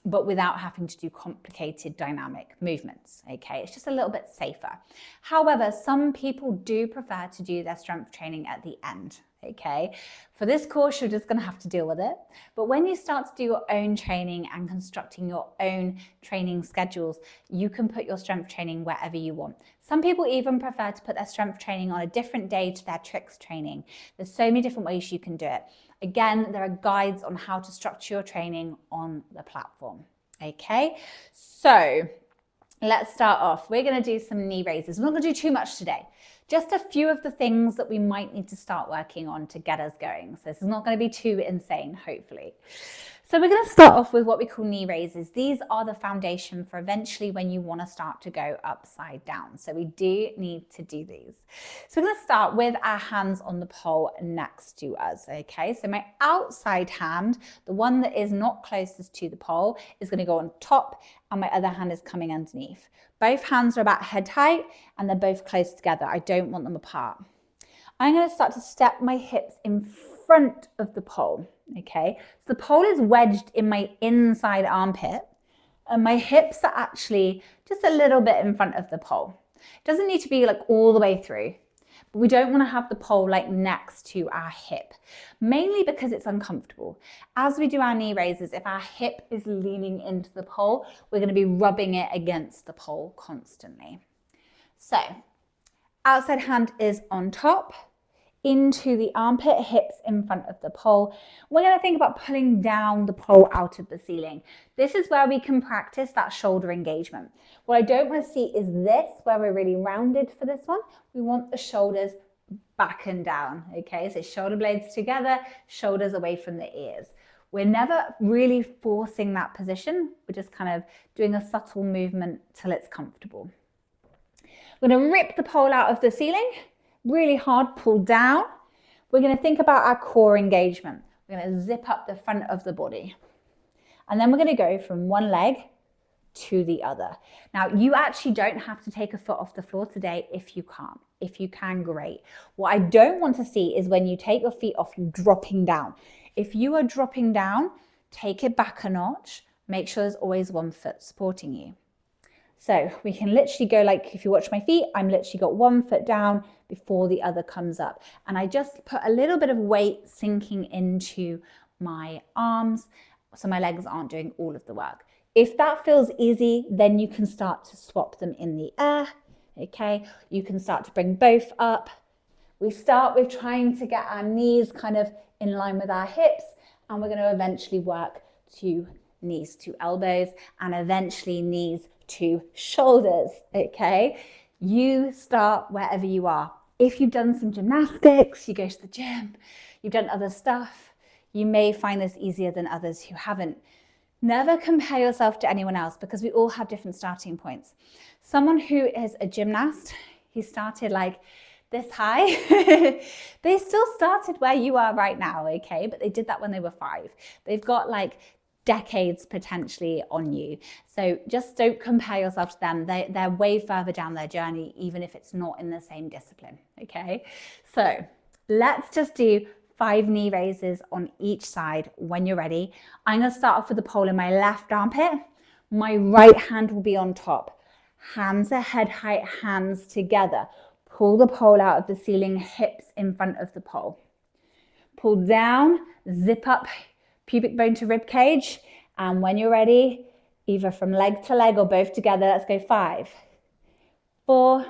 but without having to do complicated dynamic movements, okay? It's just a little bit safer. However, some people do prefer to do their strength training at the end, okay? For this course, you're just gonna have to deal with it. But when you start to do your own training and constructing your own training schedules, you can put your strength training wherever you want. Some people even prefer to put their strength training on a different day to their tricks training. There's so many different ways you can do it. Again, there are guides on how to structure your training on the platform. Okay, so let's start off. We're going to do some knee raises. We're not going to do too much today. Just a few of the things that we might need to start working on to get us going. So this is not going to be too insane, hopefully. So we're going to start off with what we call knee raises. These are the foundation for eventually when you want to start to go upside down. So we do need to do these. So we're going to start with our hands on the pole next to us. Okay, so my outside hand, the one that is not closest to the pole, is going to go on top, and my other hand is coming underneath. Both hands are about head height and they're both close together. I don't want them apart. I'm going to start to step my hips in front of the pole. Okay, so the pole is wedged in my inside armpit and my hips are actually just a little bit in front of the pole. It doesn't need to be like all the way through, but we don't want to have the pole like next to our hip, mainly because it's uncomfortable. As we do our knee raises, if our hip is leaning into the pole, we're going to be rubbing it against the pole constantly. So outside hand is on top, into the armpit, hips in front of the pole. We're going to think about pulling down the pole out of the ceiling. This is where we can practice that shoulder engagement. What I don't want to see is this, where we're really rounded for this one. We want the shoulders back and down, okay? So shoulder blades together, shoulders away from the ears. We're never really forcing that position. We're just kind of doing a subtle movement till it's comfortable. We're going to rip the pole out of the ceiling. Really hard, pull down. We're going to think about our core engagement. We're going to zip up the front of the body. And then we're going to go from one leg to the other. Now, you actually don't have to take a foot off the floor today if you can't. If you can, great. What I don't want to see is when you take your feet off, you dropping down. If you are dropping down, take it back a notch. Make sure there's always one foot supporting you. So we can literally go like, if you watch my feet, I'm literally got one foot down before the other comes up. And I just put a little bit of weight sinking into my arms so my legs aren't doing all of the work. If that feels easy, then you can start to swap them in the air, okay? You can start to bring both up. We start with trying to get our knees kind of in line with our hips, and we're going to eventually work to knees to elbows and eventually knees to shoulders, okay? You start wherever you are. If you've done some gymnastics, you go to the gym, you've done other stuff, you may find this easier than others who haven't. Never compare yourself to anyone else because we all have different starting points. Someone who is a gymnast, who started like this high, they still started where you are right now, okay? But they did that when they were 5. They've got like decades potentially on you. So just don't compare yourself to them. They're way further down their journey, even if it's not in the same discipline, okay? So let's just do 5 knee raises on each side when you're ready. I'm going to start off with the pole in my left armpit. My right hand will be on top. Hands are head height, hands together. Pull the pole out of the ceiling, hips in front of the pole. Pull down, zip up pubic bone to rib cage. And when you're ready, either from leg to leg or both together, let's go 5, 4,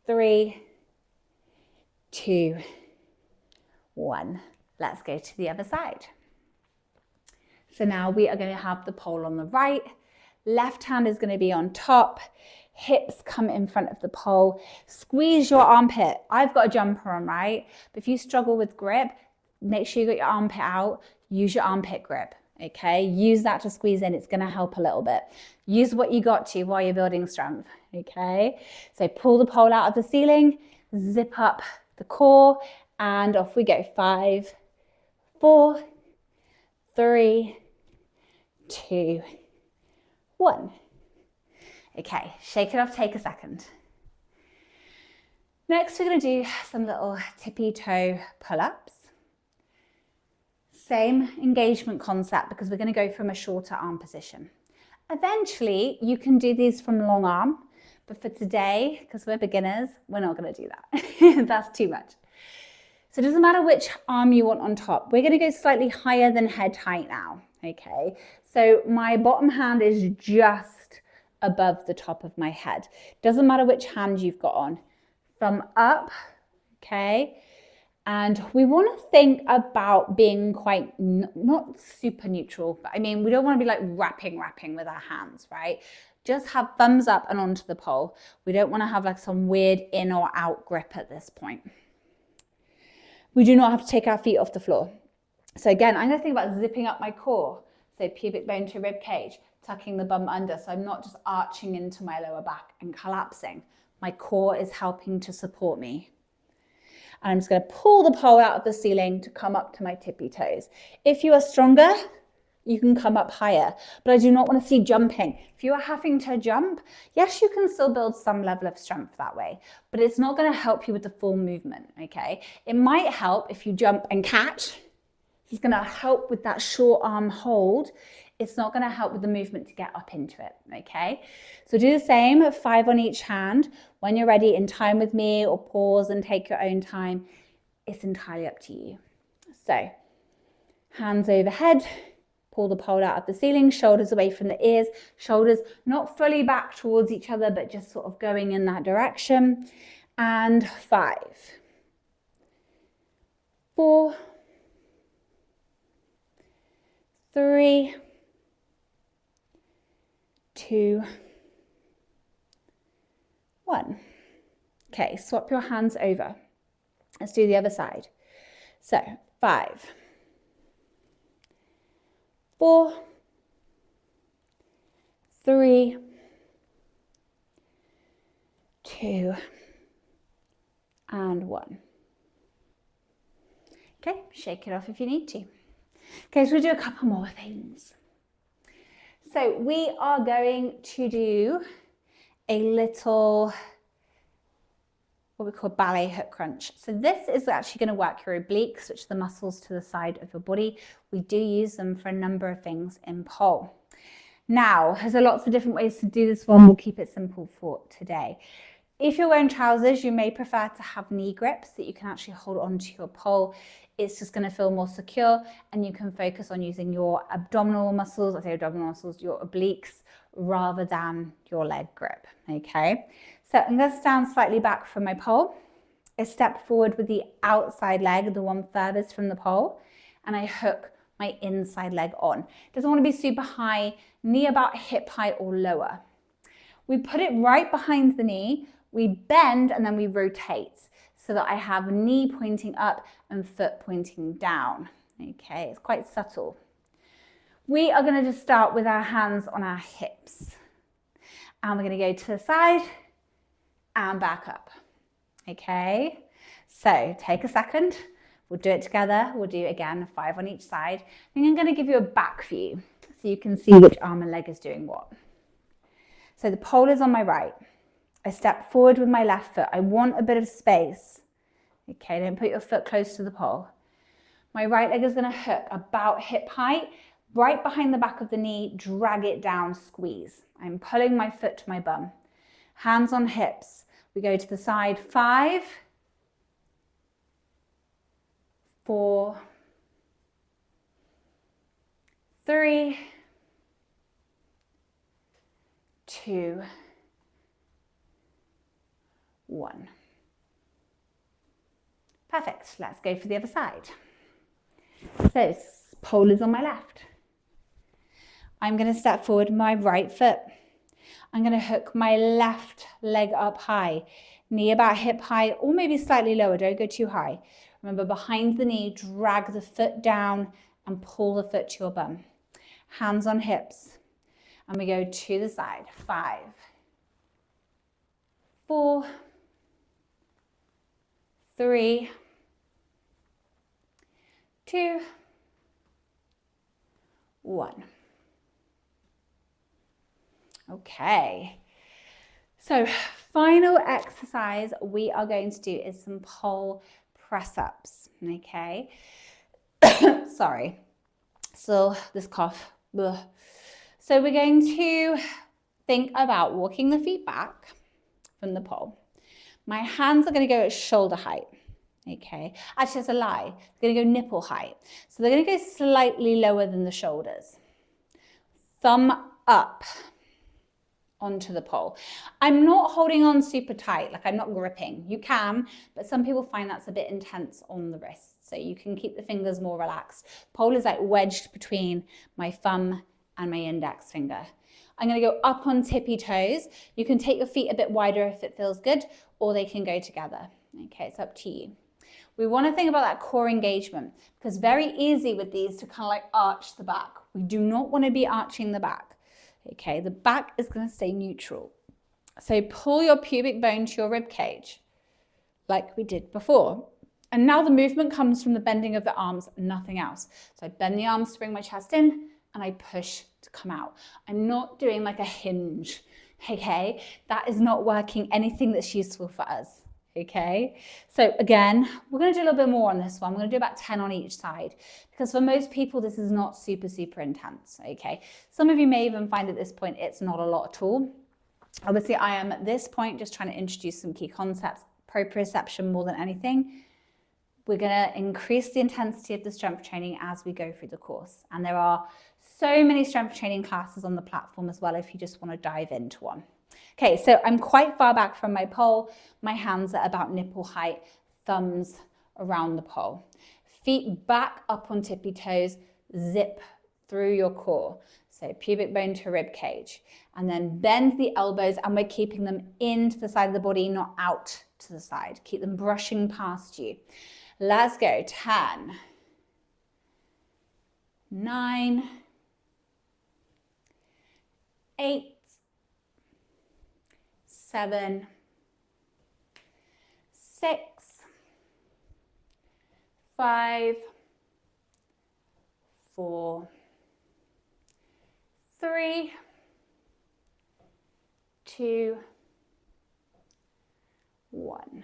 3, 2, 1. Let's go to the other side. So now we are going to have the pole on the right. Left hand is going to be on top. Hips come in front of the pole. Squeeze your armpit. I've got a jumper on, right? But if you struggle with grip, make sure you got your armpit out. Use your armpit grip, okay? Use that to squeeze in. It's going to help a little bit. Use what you got to while you're building strength, okay? So pull the pole out of the ceiling, zip up the core, and off we go. 5, 4, 3, 2, 1. Okay, shake it off, take a second. Next, we're going to do some little tippy toe pull-ups. Same engagement concept because we're going to go from a shorter arm position. Eventually, you can do these from long arm, but for today, because we're beginners, we're not going to do that. That's too much. So it doesn't matter which arm you want on top. We're going to go slightly higher than head height now, okay? So my bottom hand is just above the top of my head. Doesn't matter which hand you've got on. Thumb up, okay? And we want to think about being quite, not super neutral, but I mean, we don't want to be like wrapping with our hands, right? Just have thumbs up and onto the pole. We don't want to have like some weird in or out grip at this point. We do not have to take our feet off the floor. So again, I'm going to think about zipping up my core. So pubic bone to rib cage, tucking the bum under. So I'm not just arching into my lower back and collapsing. My core is helping to support me. And I'm just going to pull the pole out of the ceiling to come up to my tippy toes. If you are stronger, you can come up higher, but I do not want to see jumping. If you are having to jump, yes, you can still build some level of strength that way, but it's not going to help you with the full movement, okay? It might help if you jump and catch. It's going to help with that short arm hold. It's not going to help with the movement to get up into it, okay? So do the same, 5 on each hand. When you're ready, in time with me, or pause and take your own time. It's entirely up to you. So, hands overhead, pull the pole out of the ceiling, shoulders away from the ears, shoulders not fully back towards each other, but just sort of going in that direction. And 5, 4, 3, 2, 1. Okay, swap your hands over. Let's do the other side. So 5, 4, 3, 2, and 1. Okay, shake it off if you need to. Okay, so we'll do a couple more things. So we are going to do a little, what we call ballet hook crunch. So this is actually going to work your obliques, which are the muscles to the side of your body. We do use them for a number of things in pole. Now, there's lots of different ways to do this one. We'll keep it simple for today. If you're wearing trousers, you may prefer to have knee grips that you can actually hold onto your pole. It's just going to feel more secure, and you can focus on using your abdominal muscles, I say abdominal muscles, your obliques, rather than your leg grip, okay? So I'm going to stand slightly back from my pole. I step forward with the outside leg, the one furthest from the pole, and I hook my inside leg on. Doesn't want to be super high, knee about hip height or lower. We put it right behind the knee, we bend, and then we rotate so that I have knee pointing up and foot pointing down. Okay, it's quite subtle. We are going to just start with our hands on our hips. And we're going to go to the side and back up. Okay, so take a second. We'll do it together. We'll do again 5 on each side. Then I'm going to give you a back view so you can see which arm and leg is doing what. So the pole is on my right. I step forward with my left foot. I want a bit of space. Okay, don't put your foot close to the pole. My right leg is going to hook about hip height, right behind the back of the knee, drag it down, squeeze. I'm pulling my foot to my bum. Hands on hips. We go to the side. 5, 4, 3, 2, 1. Perfect. Let's go for the other side. So pole is on my left. I'm going to step forward my right foot. I'm going to hook my left leg up high, knee about hip height or maybe slightly lower. Don't go too high. Remember, behind the knee, drag the foot down and pull the foot to your bum. Hands on hips. And we go to the side. 5, 4, 3, 2, 1. Okay, so final exercise we are going to do is some pole press-ups, okay? Sorry, still this cough. Ugh. So we're going to think about walking the feet back from the pole. My hands are going to go at shoulder height. Okay, actually that's a lie. They're going to go nipple height. So they're going to go slightly lower than the shoulders. Thumb up. onto the pole. I'm not holding on super tight, like I'm not gripping. You can, but some people find that's a bit intense on the wrist. So you can keep the fingers more relaxed. Pole is like wedged between my thumb and my index finger. I'm going to go up on tippy toes. You can take your feet a bit wider if it feels good, or they can go together. Okay, it's up to you. We want to think about that core engagement, because very easy with these to kind of like arch the back. We do not want to be arching the back. Okay, the back is going to stay neutral. So pull your pubic bone to your rib cage, like we did before. And now the movement comes from the bending of the arms, nothing else. So I bend the arms to bring my chest in, and I push to come out. I'm not doing like a hinge, okay? That is not working anything that's useful for us, okay? So again, we're gonna do a little bit more on this one. We're gonna do about 10 on each side, because for most people, this is not super, super intense, okay? Some of you may even find at this point, it's not a lot at all. Obviously, I am at this point just trying to introduce some key concepts, proprioception more than anything. We're gonna increase the intensity of the strength training as we go through the course. And there are so many strength training classes on the platform as well if you just wanna dive into one. Okay, so I'm quite far back from my pole. My hands are about nipple height, thumbs around the pole. Feet back up on tippy toes, zip through your core. So pubic bone to rib cage. And then bend the elbows, and we're keeping them into the side of the body, not out to the side. Keep them brushing past you. Let's go. 10, 9, 8, 7, 6, 5, 4, 3, 2, 1.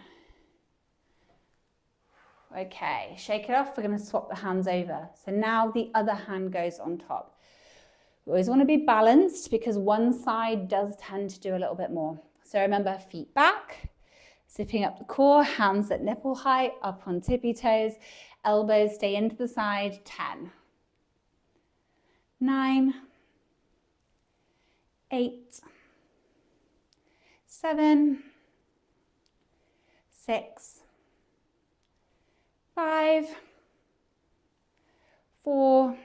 Okay, shake it off. We're going to swap the hands over. So now the other hand goes on top. We always want to be balanced, because one side does tend to do a little bit more. So remember, feet back, zipping up the core, hands at nipple height, up on tippy toes, elbows stay into the side. 10, 9, 8, 7, 6, 5, 4,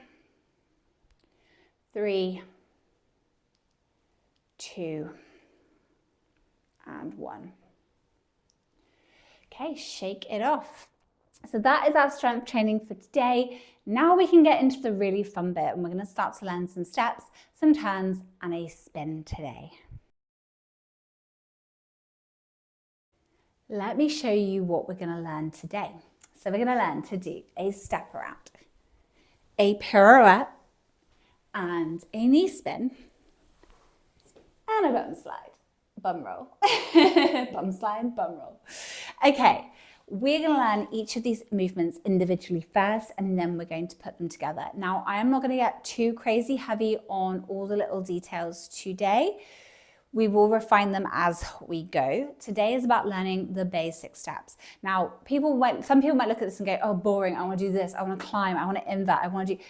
3, 2, and 1. Okay, shake it off. So that is our strength training for today. Now we can get into the really fun bit, and we're going to start to learn some steps, some turns, and a spin today. Let me show you what we're going to learn today. So we're going to learn to do a step around, a pirouette, and a knee spin, and a bum slide, bum roll, bum slide, bum roll. Okay, we're going to learn each of these movements individually first, and then we're going to put them together. Now, I am not going to get too crazy heavy on all the little details today. We will refine them as we go. Today is about learning the basic steps. Now, some people might look at this and go, oh, boring, I want to do this, I want to climb, I want to invert, I want to do...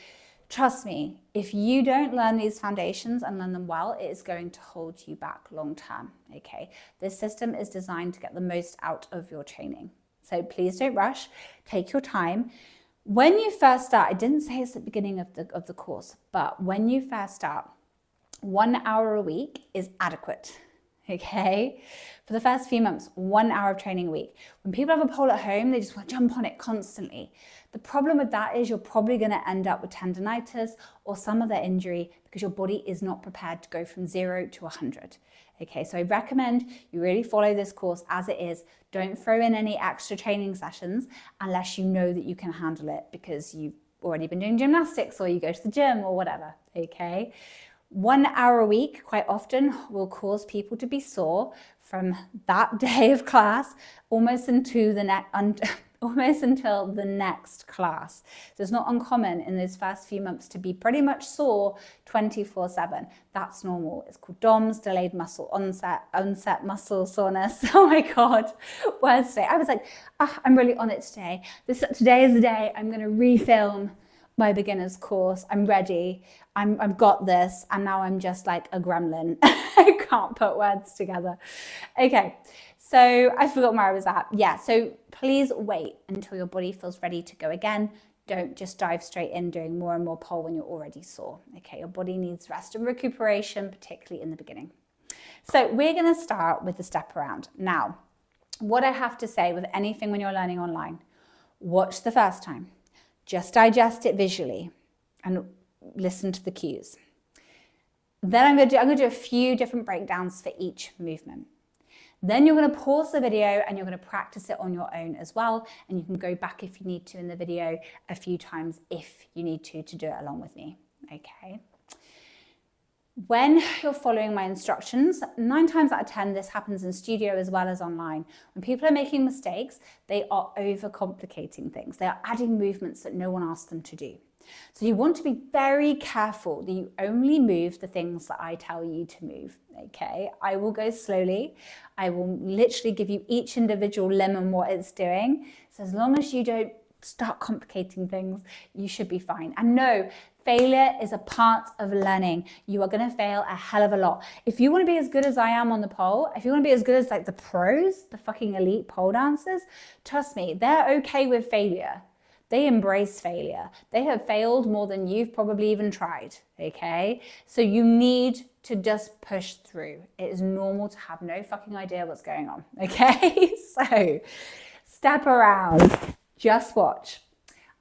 Trust me, if you don't learn these foundations and learn them well, it is going to hold you back long term, okay? This system is designed to get the most out of your training. So please don't rush, take your time. When you first start, I didn't say this at the beginning of the course, but when you first start, 1 hour a week is adequate, okay? For the first few months, 1 hour of training a week. When people have a pole at home, they just want to jump on it constantly. The problem with that is you're probably going to end up with tendinitis or some other injury, because your body is not prepared to go from 0 to 100. Okay, so I recommend you really follow this course as it is. Don't throw in any extra training sessions unless you know that you can handle it, because you've already been doing gymnastics or you go to the gym or whatever, okay? 1 hour a week quite often will cause people to be sore from that day of class almost until the next class. So it's not uncommon in those first few months to be pretty much sore 24/7. That's normal. It's called DOMS, delayed muscle onset muscle soreness. Oh my God, words today. I was like, I'm really on it today. Today is the day I'm going to refilm my beginner's course. I'm ready. I've got this. And now I'm just like a gremlin. I can't put words together. Okay. So I forgot where I was at. Yeah. So please wait until your body feels ready to go again. Don't just dive straight in doing more and more pole when you're already sore. Okay. Your body needs rest and recuperation, particularly in the beginning. So we're going to start with the step around. Now, what I have to say with anything when you're learning online, watch the first time. Just digest it visually and listen to the cues. Then I'm going to do a few different breakdowns for each movement. Then you're going to pause the video and you're going to practice it on your own as well. And you can go back if you need to in the video a few times if you need to do it along with me. Okay. When you're following my instructions, 9 times out of 10, this happens in studio as well as online. When people are making mistakes, they are overcomplicating things. They are adding movements that no one asked them to do. So you want to be very careful that you only move the things that I tell you to move, okay? I will go slowly. I will literally give you each individual limb and what it's doing. So as long as you don't start complicating things, you should be fine. And no, failure is a part of learning. You are going to fail a hell of a lot. If you want to be as good as I am on the pole, if you want to be as good as like the pros, the fucking elite pole dancers, trust me, they're okay with failure. They embrace failure. They have failed more than you've probably even tried, okay? So you need to just push through. It is normal to have no fucking idea what's going on, okay? So step around, just watch.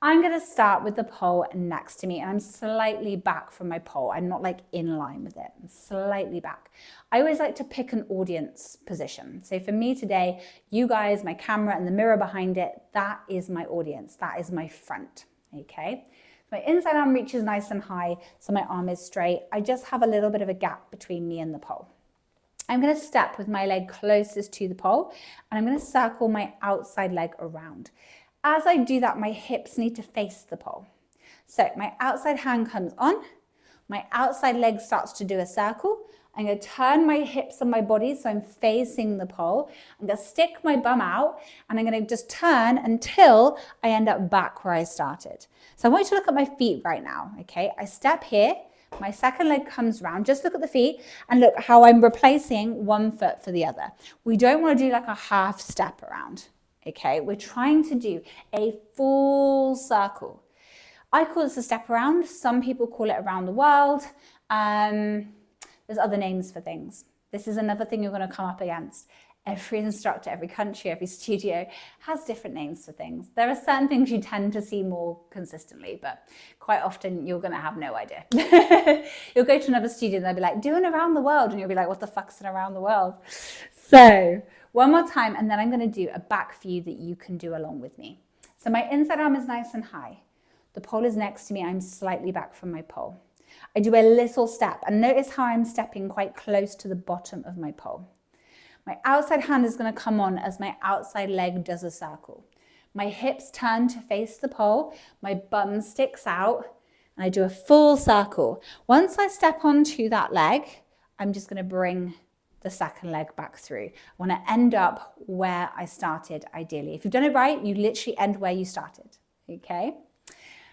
I'm going to start with the pole next to me and I'm slightly back from my pole. I'm not like in line with it, I'm slightly back. I always like to pick an audience position. So for me today, you guys, my camera and the mirror behind it, that is my audience. That is my front, okay? My inside arm reaches nice and high, so my arm is straight. I just have a little bit of a gap between me and the pole. I'm going to step with my leg closest to the pole and I'm going to circle my outside leg around. As I do that, my hips need to face the pole. So my outside hand comes on, my outside leg starts to do a circle. I'm going to turn my hips and my body so I'm facing the pole. I'm going to stick my bum out and I'm going to just turn until I end up back where I started. So I want you to look at my feet right now, okay? I step here, my second leg comes round, just look at the feet and look how I'm replacing one foot for the other. We don't want to do like a half step around. Okay, we're trying to do a full circle. I call this a step around. Some people call it around the world. There's other names for things. This is another thing you're going to come up against. Every instructor, every country, every studio has different names for things. There are certain things you tend to see more consistently, but quite often you're going to have no idea. You'll go to another studio and they'll be like, do an around the world. And you'll be like, what the fuck's an around the world? So one more time, and then I'm going to do a back view that you can do along with me. So my inside arm is nice and high. The pole is next to me. I'm slightly back from my pole. I do a little step, and notice how I'm stepping quite close to the bottom of my pole. My outside hand is going to come on as my outside leg does a circle. My hips turn to face the pole. My bum sticks out, and I do a full circle. Once I step onto that leg, I'm just going to bring the second leg back through. I want to end up where I started ideally. If you've done it right, you literally end where you started, okay?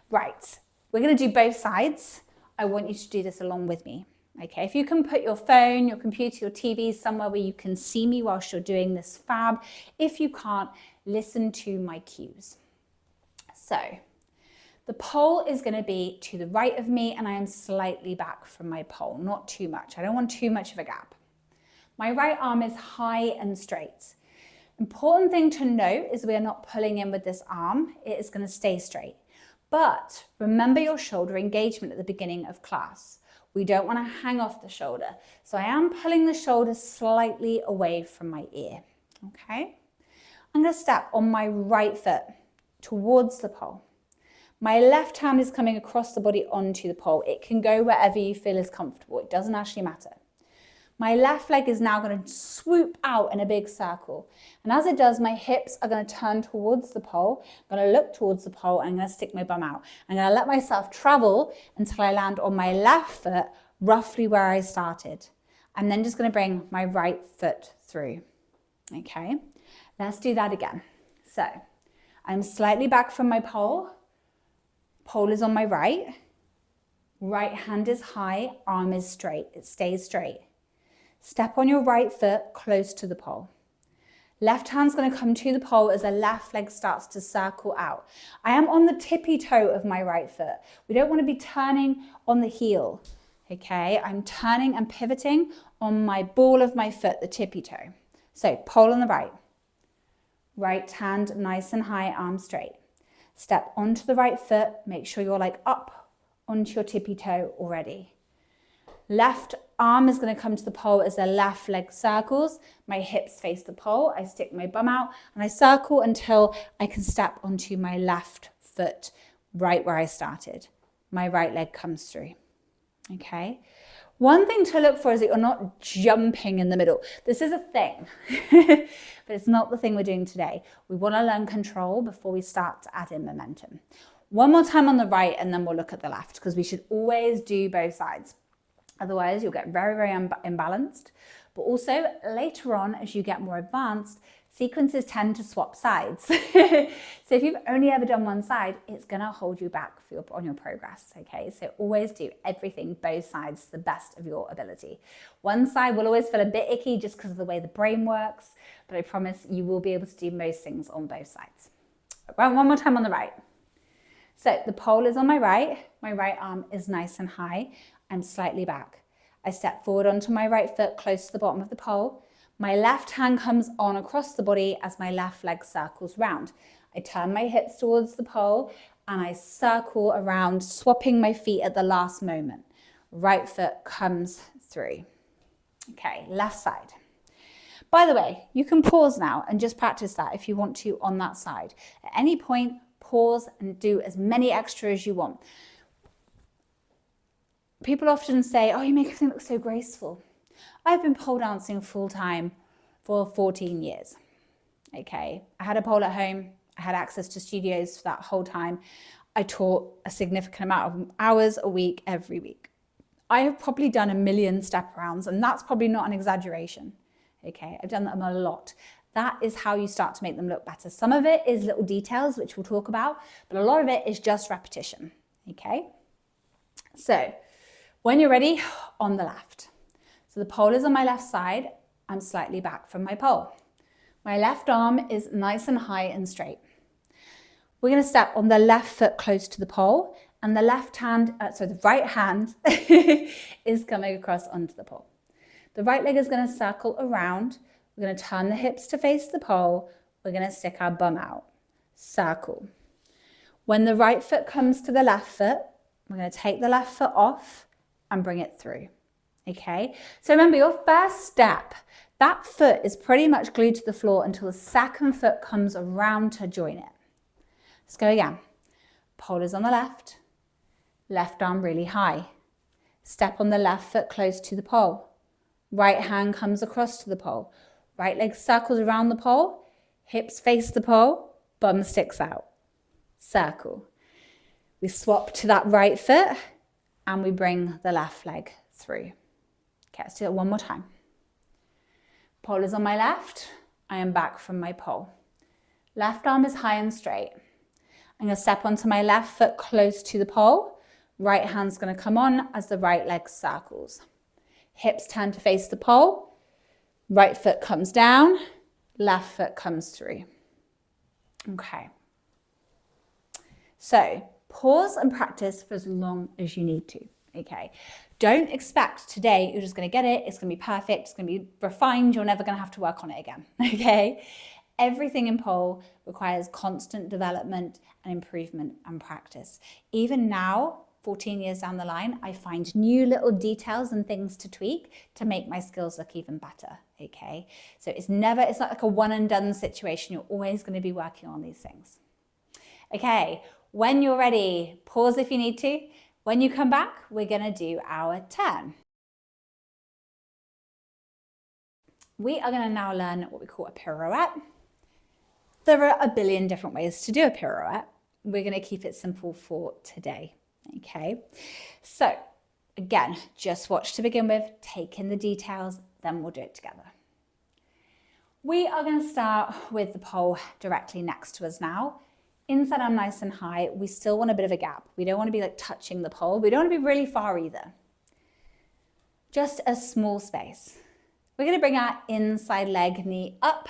Right, we're going to do both sides. I want you to do this along with me, okay? If you can put your phone, your computer, your TV somewhere where you can see me whilst you're doing this, fab. If you can't, listen to my cues. So the pole is going to be to the right of me and I am slightly back from my pole, not too much. I don't want too much of a gap. My right arm is high and straight. Important thing to note is we are not pulling in with this arm. It is going to stay straight. But remember your shoulder engagement at the beginning of class. We don't want to hang off the shoulder. So I am pulling the shoulder slightly away from my ear. Okay? I'm going to step on my right foot towards the pole. My left hand is coming across the body onto the pole. It can go wherever you feel is comfortable. It doesn't actually matter. My left leg is now going to swoop out in a big circle. And as it does, my hips are going to turn towards the pole. I'm going to look towards the pole and I'm going to stick my bum out. I'm going to let myself travel until I land on my left foot, roughly where I started. I'm then just going to bring my right foot through. Okay, let's do that again. So I'm slightly back from my pole, Pole is on my right. Right hand is high, arm is straight. It stays straight. Step on your right foot close to the pole. Left hand's going to come to the pole as the left leg starts to circle out. I am on the tippy toe of my right foot. We don't want to be turning on the heel. Okay, I'm turning and pivoting on my ball of my foot, the tippy toe. So pole on the right. Right hand nice and high, arm straight. Step onto the right foot. Make sure you're like up onto your tippy toe already. Left arm is going to come to the pole as the left leg circles. My hips face the pole. I stick my bum out and I circle until I can step onto my left foot right where I started. My right leg comes through. Okay. One thing to look for is that you're not jumping in the middle. This is a thing, but it's not the thing we're doing today. We want to learn control before we start to add in momentum. One more time on the right and then we'll look at the left because we should always do both sides. Otherwise, you'll get very, very imbalanced. But also, later on, as you get more advanced, sequences tend to swap sides. So if you've only ever done one side, it's going to hold you back on your progress, okay? So always do everything, both sides, to the best of your ability. One side will always feel a bit icky just because of the way the brain works, but I promise you will be able to do most things on both sides. One more time on the right. So the pole is on my right arm is nice and high. I'm slightly back. I step forward onto my right foot close to the bottom of the pole. My left hand comes on across the body as my left leg circles round. I turn my hips towards the pole and I circle around, swapping my feet at the last moment. Right foot comes through. Okay, left side. By the way, you can pause now and just practice that if you want to on that side. At any point, pause and do as many extra as you want. People often say, oh, you make everything look so graceful. I've been pole dancing full time for 14 years. Okay, I had a pole at home. I had access to studios for that whole time. I taught a significant amount of hours a week, every week. I have probably done 1 million step rounds, and that's probably not an exaggeration. Okay, I've done them a lot. That is how you start to make them look better. Some of it is little details, which we'll talk about, but a lot of it is just repetition. Okay, so when you're ready, on the left. So the pole is on my left side. I'm slightly back from my pole. My left arm is nice and high and straight. We're going to step on the left foot close to the pole, and the the right hand is coming across onto the pole. The right leg is going to circle around. We're going to turn the hips to face the pole. We're going to stick our bum out. Circle. When the right foot comes to the left foot, we're going to take the left foot off and bring it through. Okay, so remember your first step, that foot is pretty much glued to the floor until the second foot comes around to join it. Let's go again. Pole is on the left arm really high. Step on the left foot close to the pole. Right hand comes across to the pole. Right leg circles around the pole, hips face the pole, bum sticks out. Circle. We swap to that right foot and we bring the left leg through. Okay, let's do it one more time. Pole is on my left. I am back from my pole. Left arm is high and straight. I'm going to step onto my left foot close to the pole. Right hand's going to come on as the right leg circles. Hips turn to face the pole. Right foot comes down. Left foot comes through. Okay. So pause and practice for as long as you need to. Okay. Don't expect today you're just going to get it. It's going to be perfect. It's going to be refined. You're never going to have to work on it again. Okay. Everything in pole requires constant development and improvement and practice. Even now, 14 years down the line, I find new little details and things to tweak to make my skills look even better. Okay. So it's not like a one and done situation. You're always going to be working on these things. Okay. When you're ready, pause if you need to. When you come back, we're going to do our turn. We are going to now learn what we call a pirouette. There are a billion different ways to do a pirouette. We're going to keep it simple for today. Okay, so again, just watch to begin with, take in the details, then we'll do it together. We are going to start with the pole directly next to us now. Inside arm nice and high. We still want a bit of a gap. We don't want to be like touching the pole. We don't want to be really far either. Just a small space. We're going to bring our inside leg, knee up,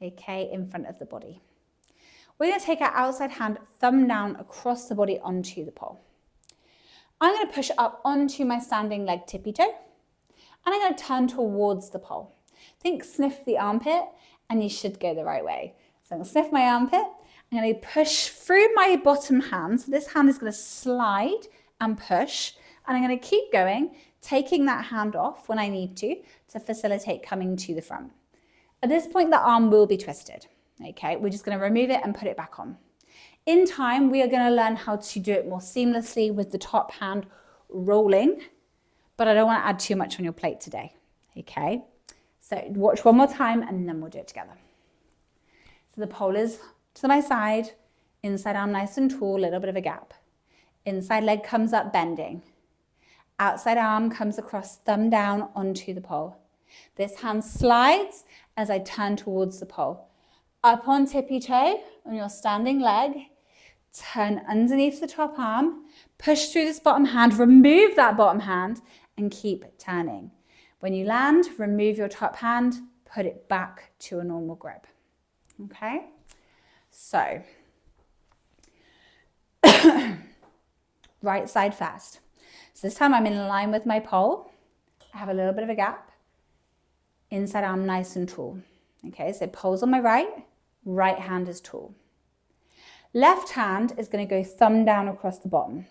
okay, in front of the body. We're going to take our outside hand, thumb down across the body onto the pole. I'm going to push up onto my standing leg tippy toe, and I'm going to turn towards the pole. Think sniff the armpit, and you should go the right way. So I'm going to sniff my armpit. I'm going to push through my bottom hand. So this hand is going to slide and push, and I'm going to keep going, taking that hand off when I need to facilitate coming to the front. At this point, the arm will be twisted. Okay, we're just going to remove it and put it back on. In time, we are going to learn how to do it more seamlessly with the top hand rolling, but I don't want to add too much on your plate today. Okay, so watch one more time and then we'll do it together. So the pole is to my side, inside arm nice and tall, a little bit of a gap. Inside leg comes up bending. Outside arm comes across, thumb down onto the pole. This hand slides as I turn towards the pole. Up on tippy toe on your standing leg, turn underneath the top arm, push through this bottom hand, remove that bottom hand and keep turning. When you land, remove your top hand, put it back to a normal grip. Okay, so right side first. So this time I'm in line with my pole. I have a little bit of a gap. Inside arm nice and tall. Okay, so pole's on my right hand is tall. Left hand is going to go thumb down across the bottom.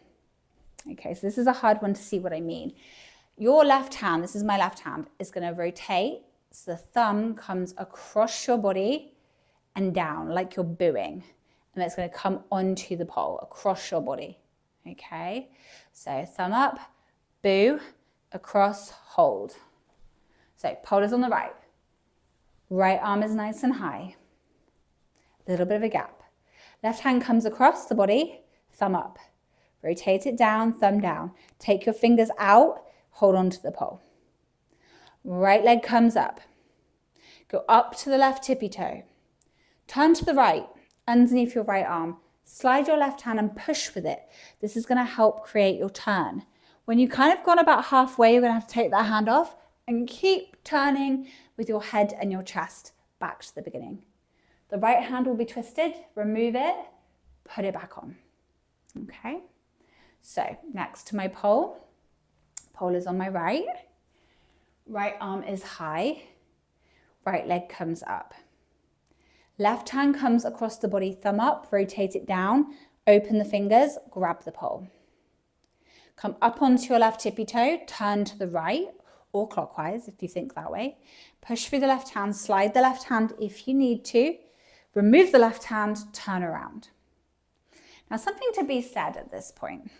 Okay, so this is a hard one to see what I mean. Your left hand, this is my left hand, is going to rotate. So the thumb comes across your body and down like you're booing. And it's going to come onto the pole, across your body. Okay, so thumb up, boo, across, hold. So pole is on the right. Right arm is nice and high. Little bit of a gap. Left hand comes across the body, thumb up. Rotate it down, thumb down. Take your fingers out, hold on to the pole. Right leg comes up. Go up to the left tippy toe. Turn to the right, underneath your right arm. Slide your left hand and push with it. This is going to help create your turn. When you've kind of gone about halfway, you're going to have to take that hand off and keep turning with your head and your chest back to the beginning. The right hand will be twisted, remove it, put it back on. Okay, so next to my pole. Pole is on my right. Right arm is high. Right leg comes up. Left hand comes across the body, thumb up, rotate it down, open the fingers, grab the pole. Come up onto your left tippy toe, turn to the right or clockwise if you think that way. Push through the left hand, slide the left hand if you need to. Remove the left hand, turn around. Now something to be said at this point.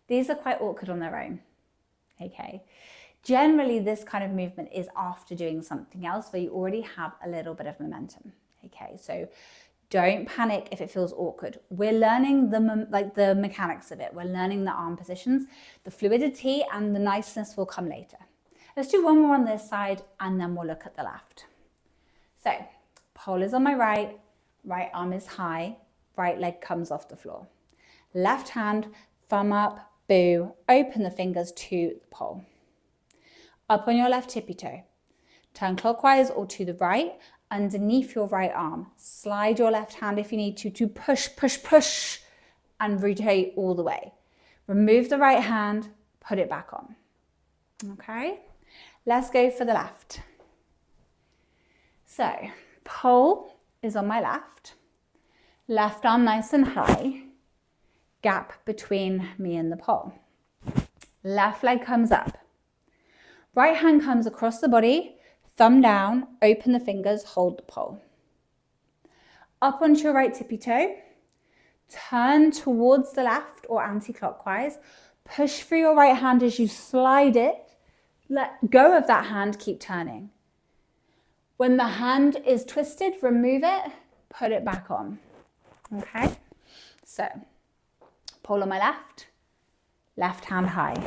These are quite awkward on their own, okay? Generally, this kind of movement is after doing something else where you already have a little bit of momentum, okay? So don't panic if it feels awkward. We're learning the mechanics of it. We're learning the arm positions. The fluidity and the niceness will come later. Let's do one more on this side and then we'll look at the left. So pole is on my right, right arm is high, right leg comes off the floor. Left hand, thumb up, boo, open the fingers to the pole. Up on your left tippy toe. Turn clockwise or to the right, underneath your right arm. Slide your left hand if you need to push, push, push, and rotate all the way. Remove the right hand, put it back on. Okay, let's go for the left. So, pole is on my left. Left arm nice and high. Gap between me and the pole. Left leg comes up. Right hand comes across the body, thumb down, open the fingers, hold the pole. Up onto your right tippy toe, turn towards the left or anti-clockwise, push through your right hand as you slide it, let go of that hand, keep turning. When the hand is twisted, remove it, put it back on. Okay, so pole on my left, left hand high.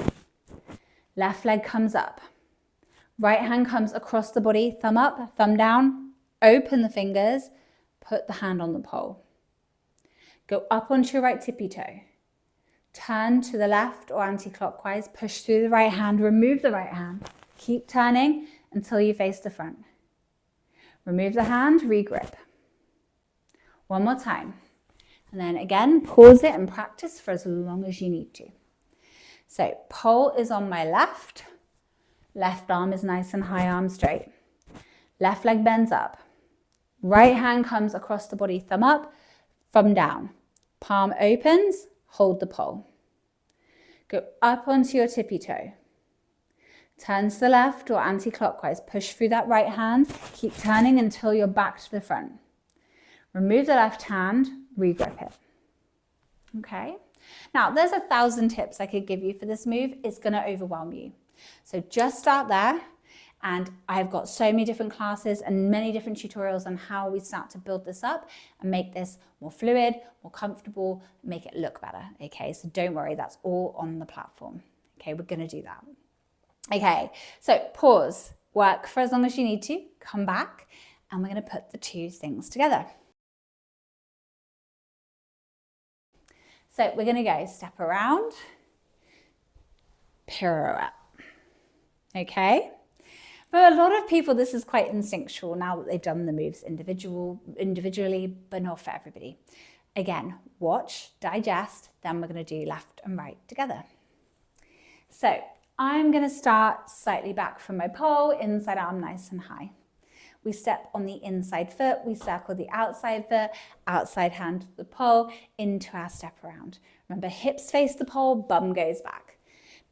Left leg comes up. Right hand comes across the body, thumb up, thumb down, Open the fingers, put the hand on the pole. Go up onto your right tippy toe. Turn to the left or anti-clockwise, push through the right hand, remove the right hand. Keep turning until you face the front. Remove the hand, regrip. One more time. And then again, pause it and practice for as long as you need to. So pole is on my left. Left arm is nice and high, arm straight. Left leg bends up. Right hand comes across the body, thumb up, thumb down. Palm opens, hold the pole. Go up onto your tippy toe. Turn to the left or anti-clockwise. Push through that right hand. Keep turning until you're back to the front. Remove the left hand, regrip it. Okay? Now, there's 1,000 tips I could give you for this move. It's going to overwhelm you. So just start there. And I've got so many different classes and many different tutorials on how we start to build this up and make this more fluid, more comfortable, make it look better. Okay, so don't worry, that's all on the platform. Okay, we're going to do that. Okay, so pause, work for as long as you need to, come back, and we're going to put the two things together. So we're going to go step around, pirouette. Okay? For a lot of people, this is quite instinctual now that they've done the moves individually, but not for everybody. Again, watch, digest, then we're going to do left and right together. So I'm going to start slightly back from my pole, inside arm nice and high. We step on the inside foot, we circle the outside foot, outside hand to the pole, into our step around. Remember, hips face the pole, bum goes back.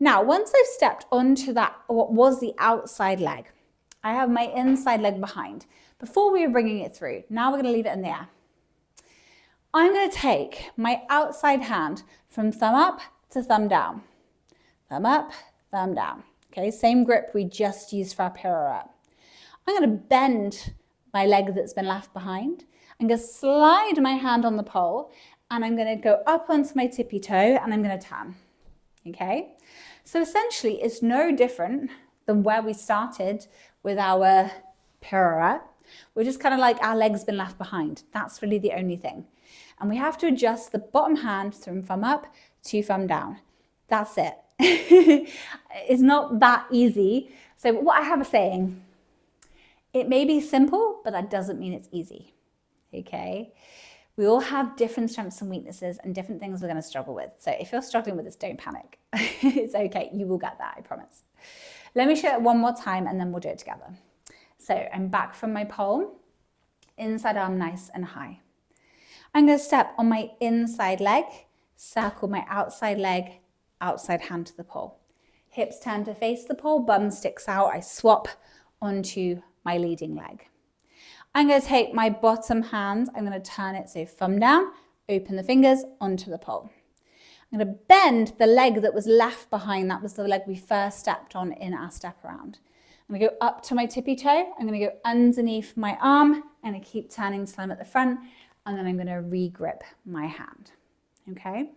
Now, once I've stepped onto that, what was the outside leg, I have my inside leg behind. Before we were bringing it through, now we're going to leave it in the air. I'm going to take my outside hand from thumb up to thumb down. Thumb up, thumb down. Okay, same grip we just used for our pirouette. I'm going to bend my leg that's been left behind. I'm going to slide my hand on the pole and I'm going to go up onto my tippy toe and I'm going to turn. Okay, so essentially it's no different than where we started with our pirouette. We're just kind of like our leg's been left behind. That's really the only thing. And we have to adjust the bottom hand from thumb up to thumb down. That's it. It's not that easy. So what I have a saying, it may be simple, but that doesn't mean it's easy. Okay? We all have different strengths and weaknesses and different things we're going to struggle with. So if you're struggling with this, don't panic. It's okay. You will get that, I promise. Let me show it one more time and then we'll do it together. So I'm back from my pole, inside arm nice and high. I'm going to step on my inside leg, circle my outside leg, outside hand to the pole. Hips turn to face the pole, bum sticks out. I swap onto my leading leg. I'm going to take my bottom hand, I'm going to turn it so thumb down, open the fingers onto the pole. I'm going to bend the leg that was left behind, that was the leg we first stepped on in our step around. I'm going to go up to my tippy toe, I'm going to go underneath my arm, I'm going to keep turning slam at the front, and then I'm going to re-grip my hand. Okay?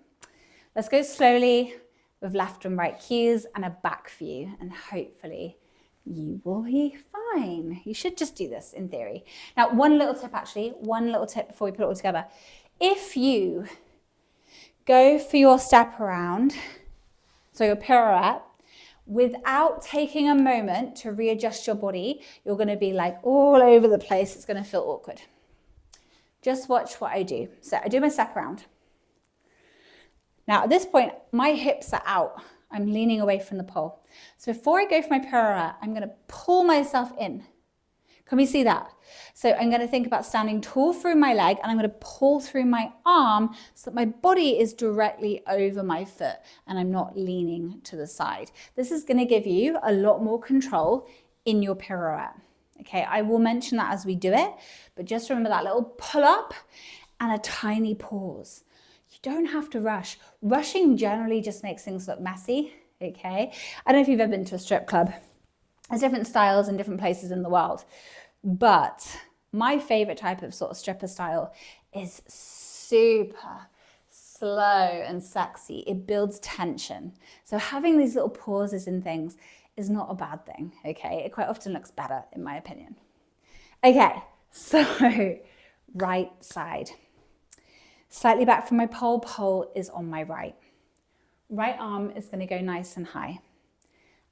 Let's go slowly with left and right cues and a back view, and hopefully you will be fine. You should just do this in theory. Now, one little tip before we put it all together. If you go for your step around, so your pirouette, without taking a moment to readjust your body, you're going to be like all over the place. It's going to feel awkward. Just watch what I do. So I do my step around. Now, at this point, my hips are out. I'm leaning away from the pole. So before I go for my pirouette, I'm going to pull myself in. Can we see that? So I'm going to think about standing tall through my leg and I'm going to pull through my arm so that my body is directly over my foot and I'm not leaning to the side. This is going to give you a lot more control in your pirouette. Okay, I will mention that as we do it, but just remember that little pull up and a tiny pause. You don't have to rush. Rushing generally just makes things look messy, okay? I don't know if you've ever been to a strip club. There's different styles in different places in the world, but my favorite type of sort of stripper style is super slow and sexy. It builds tension. So having these little pauses in things is not a bad thing, okay? It quite often looks better, in my opinion. Okay, So right side. Slightly back from my pole, pole is on my right. Right arm is going to go nice and high.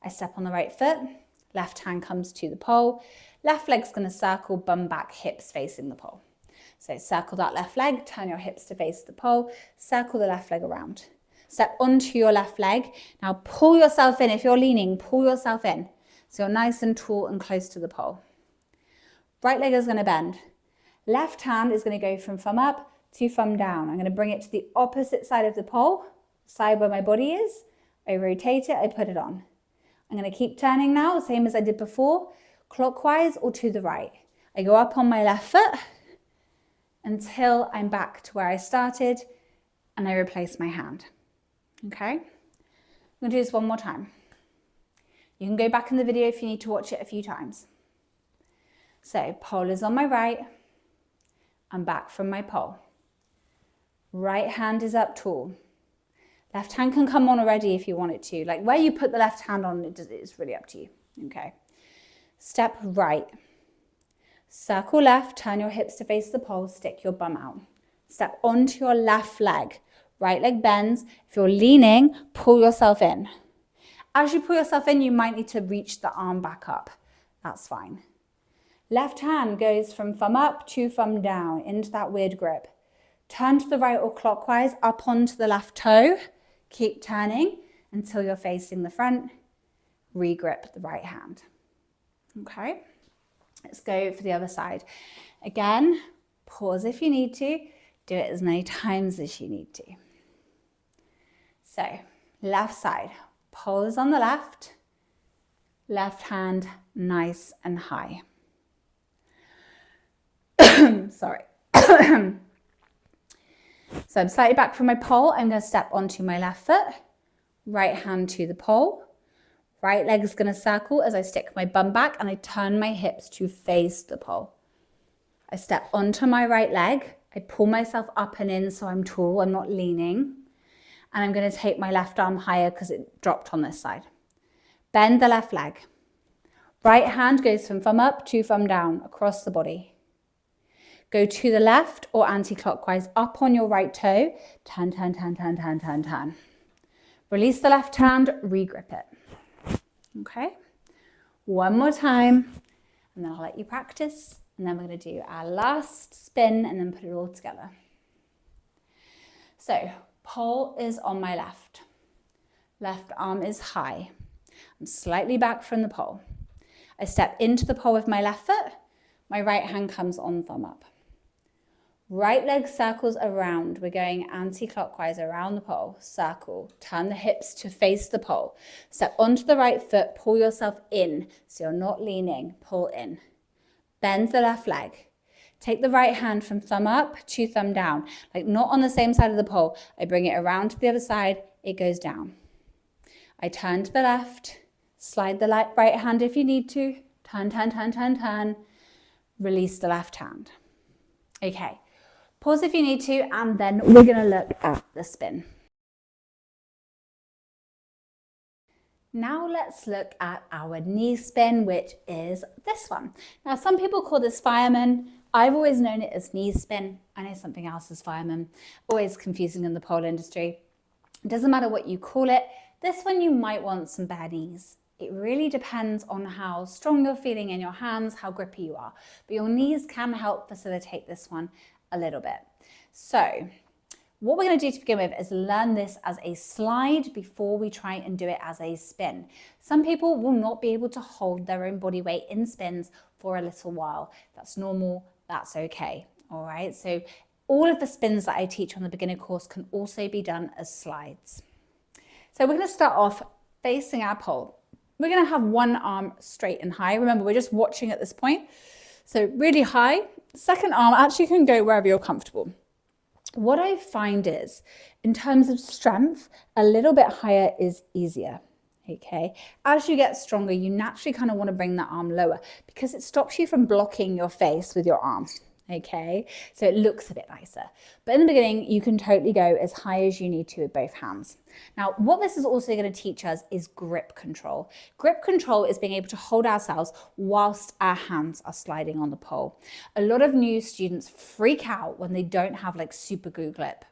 I step on the right foot, left hand comes to the pole, left leg's going to circle, bum back, hips facing the pole. So circle that left leg, turn your hips to face the pole, circle the left leg around. Step onto your left leg. Now pull yourself in. If you're leaning, pull yourself in. So you're nice and tall and close to the pole. Right leg is going to bend. Left hand is going to go from thumb up to thumb down. I'm going to bring it to the opposite side of the pole, side where my body is. I rotate it, I put it on. I'm going to keep turning now, same as I did before, clockwise or to the right. I go up on my left foot until I'm back to where I started and I replace my hand. Okay? I'm going to do this one more time. You can go back in the video if you need to watch it a few times. So pole is on my right. I'm back from my pole. Right hand is up tall. Left hand can come on already if you want it to. Like where you put the left hand on, it's really up to you. Okay. Step right. Circle left, turn your hips to face the pole, stick your bum out. Step onto your left leg. Right leg bends. If you're leaning, pull yourself in. As you pull yourself in, you might need to reach the arm back up. That's fine. Left hand goes from thumb up to thumb down into that weird grip. Turn to the right or clockwise, up onto the left toe. Keep turning until you're facing the front. Regrip the right hand. Okay, let's go for the other side. Again, pause if you need to. Do it as many times as you need to. So, left side. Pole is on the left. Left hand nice and high. Sorry. So I'm slightly back from my pole. I'm going to step onto my left foot. Right hand to the pole. Right leg is going to circle as I stick my bum back and I turn my hips to face the pole. I step onto my right leg. I pull myself up and in so I'm tall. I'm not leaning. And I'm going to take my left arm higher because it dropped on this side. Bend the left leg. Right hand goes from thumb up to thumb down across the body. Go to the left or anti-clockwise up on your right toe. Turn, turn, turn, turn, turn, turn, turn. Release the left hand, regrip it. Okay? One more time, and then I'll let you practice. And then we're going to do our last spin and then put it all together. So, pole is on my left. Left arm is high. I'm slightly back from the pole. I step into the pole with my left foot. My right hand comes on thumb up. Right leg circles around. We're going anti-clockwise around the pole. Circle. Turn the hips to face the pole. Step onto the right foot. Pull yourself in so you're not leaning. Pull in. Bend the left leg. Take the right hand from thumb up to thumb down. Like not on the same side of the pole. I bring it around to the other side. It goes down. I turn to the left. Slide the right hand if you need to. Turn, turn, turn, turn, turn. Release the left hand. Okay. Pause if you need to, and then we're going to look at the spin. Now let's look at our knee spin, which is this one. Now, some people call this fireman. I've always known it as knee spin. I know something else is fireman. Always confusing in the pole industry. It doesn't matter what you call it. This one you might want some bare knees. It really depends on how strong you're feeling in your hands, how grippy you are. But your knees can help facilitate this one a little bit. So what we're going to do to begin with is learn this as a slide before we try and do it as a spin. Some people will not be able to hold their own body weight in spins for a little while. That's normal. That's okay. All right. So all of the spins that I teach on the beginner course can also be done as slides. So we're going to start off facing our pole. We're going to have one arm straight and high. Remember, we're just watching at this point. So really high. Second arm actually can go wherever you're comfortable. What I find is, in terms of strength, a little bit higher is easier. Okay. As you get stronger, you naturally kind of want to bring that arm lower because it stops you from blocking your face with your arm. okay? So it looks a bit nicer. But in the beginning, you can totally go as high as you need to with both hands. Now, what this is also going to teach us is grip control. Grip control is being able to hold ourselves whilst our hands are sliding on the pole. A lot of new students freak out when they don't have like super glue grip,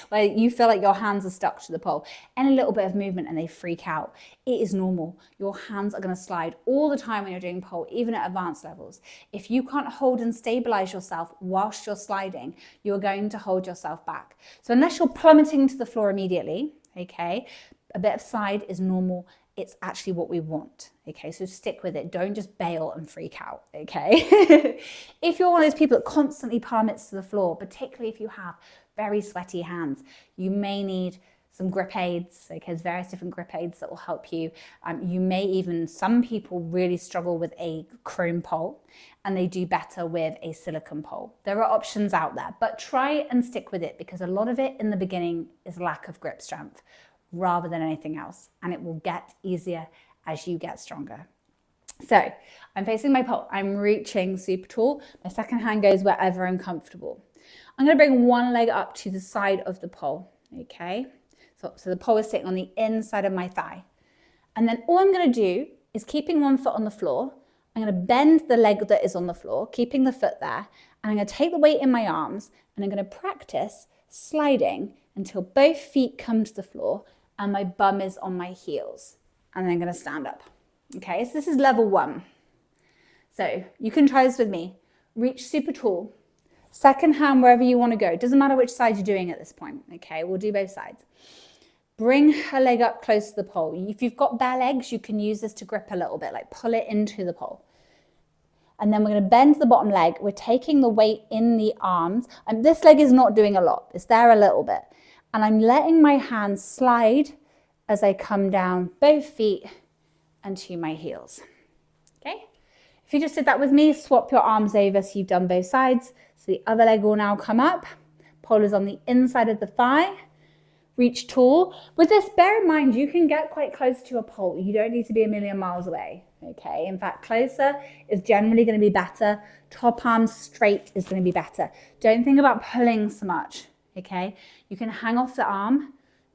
where you feel like your hands are stuck to the pole, and a little bit of movement and they freak out. It is normal. Your hands are going to slide all the time when you're doing pole, even at advanced levels. If you can't hold and stabilize yourself whilst you're sliding, you're going to hold yourself back. So unless you're plummeting to the floor immediately, okay, a bit of slide is normal. It's actually what we want, okay? So stick with it. Don't just bail and freak out, okay? If you're one of those people that constantly plummets to the floor, particularly if you have very sweaty hands, you may need some grip aids, okay? There's various different grip aids that will help you. You may even, some people really struggle with a chrome pole and they do better with a silicone pole. There are options out there, but try and stick with it because a lot of it in the beginning is lack of grip strength rather than anything else, and it will get easier as you get stronger. So I'm facing my pole, I'm reaching super tall, my second hand goes wherever I'm comfortable. I'm going to bring one leg up to the side of the pole, okay? So the pole is sitting on the inside of my thigh. And then all I'm going to do is, keeping one foot on the floor, I'm going to bend the leg that is on the floor, keeping the foot there, and I'm going to take the weight in my arms and I'm going to practice sliding until both feet come to the floor and my bum is on my heels. And then I'm going to stand up. Okay, so this is level 1. So you can try this with me. Reach super tall. Second hand wherever you want to go. It doesn't matter which side you're doing at this point. Okay, we'll do both sides. Bring a leg up close to the pole. If you've got bare legs, you can use this to grip a little bit, like pull it into the pole. And then we're going to bend the bottom leg. We're taking the weight in the arms. And this leg is not doing a lot. It's there a little bit. And I'm letting my hands slide as I come down both feet and to my heels. Okay? If you just did that with me, swap your arms over so you've done both sides. So the other leg will now come up. Pole is on the inside of the thigh. Reach tall. With this, bear in mind, you can get quite close to a pole. You don't need to be a million miles away. Okay? In fact, closer is generally going to be better. Top arm straight is going to be better. Don't think about pulling so much. Okay, you can hang off the arm,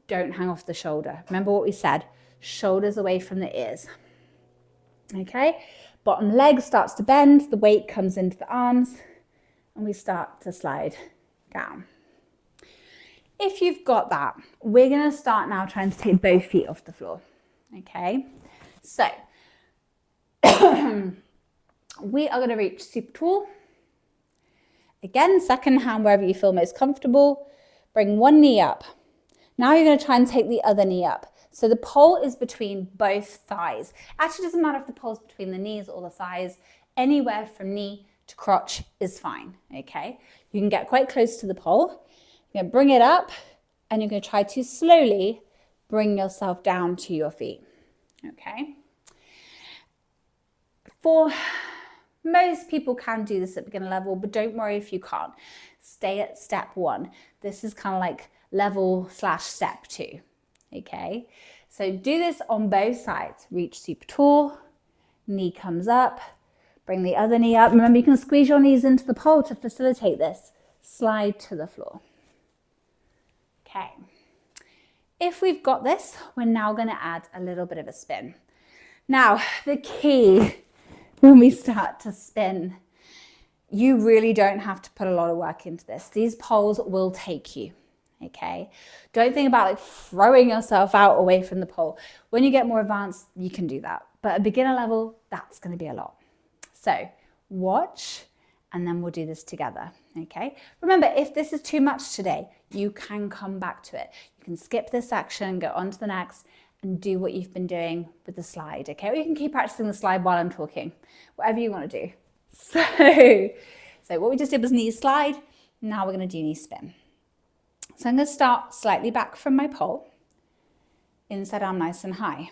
don't hang off the shoulder. Remember what we said, shoulders away from the ears. Okay, bottom leg starts to bend, the weight comes into the arms, and we start to slide down. If you've got that, we're going to start now trying to take both feet off the floor. Okay, so we are going to reach super tall. Again, second hand wherever you feel most comfortable. Bring one knee up. Now you're going to try and take the other knee up. So the pole is between both thighs. Actually, it doesn't matter if the pole's between the knees or the thighs. Anywhere from knee to crotch is fine, okay? You can get quite close to the pole. You're going to bring it up and you're going to try to slowly bring yourself down to your feet, okay? For most people can do this at beginner level, but don't worry if you can't. Stay at step 1. This is kind of like level/step 2, okay? So do this on both sides. Reach super tall, knee comes up, bring the other knee up. Remember, you can squeeze your knees into the pole to facilitate this. Slide to the floor. Okay. If we've got this, we're now going to add a little bit of a spin. Now, the key when we start to spin, you really don't have to put a lot of work into this. These poles will take you, okay? Don't think about like throwing yourself out away from the pole. When you get more advanced, you can do that. But at beginner level, that's going to be a lot. So watch, and then we'll do this together, okay? Remember, if this is too much today, you can come back to it. You can skip this section, go on to the next, and do what you've been doing with the slide, okay? Or you can keep practicing the slide while I'm talking, whatever you want to do. So what we just did was knee slide. Now we're going to do knee spin. So I'm going to start slightly back from my pole, inside arm nice and high.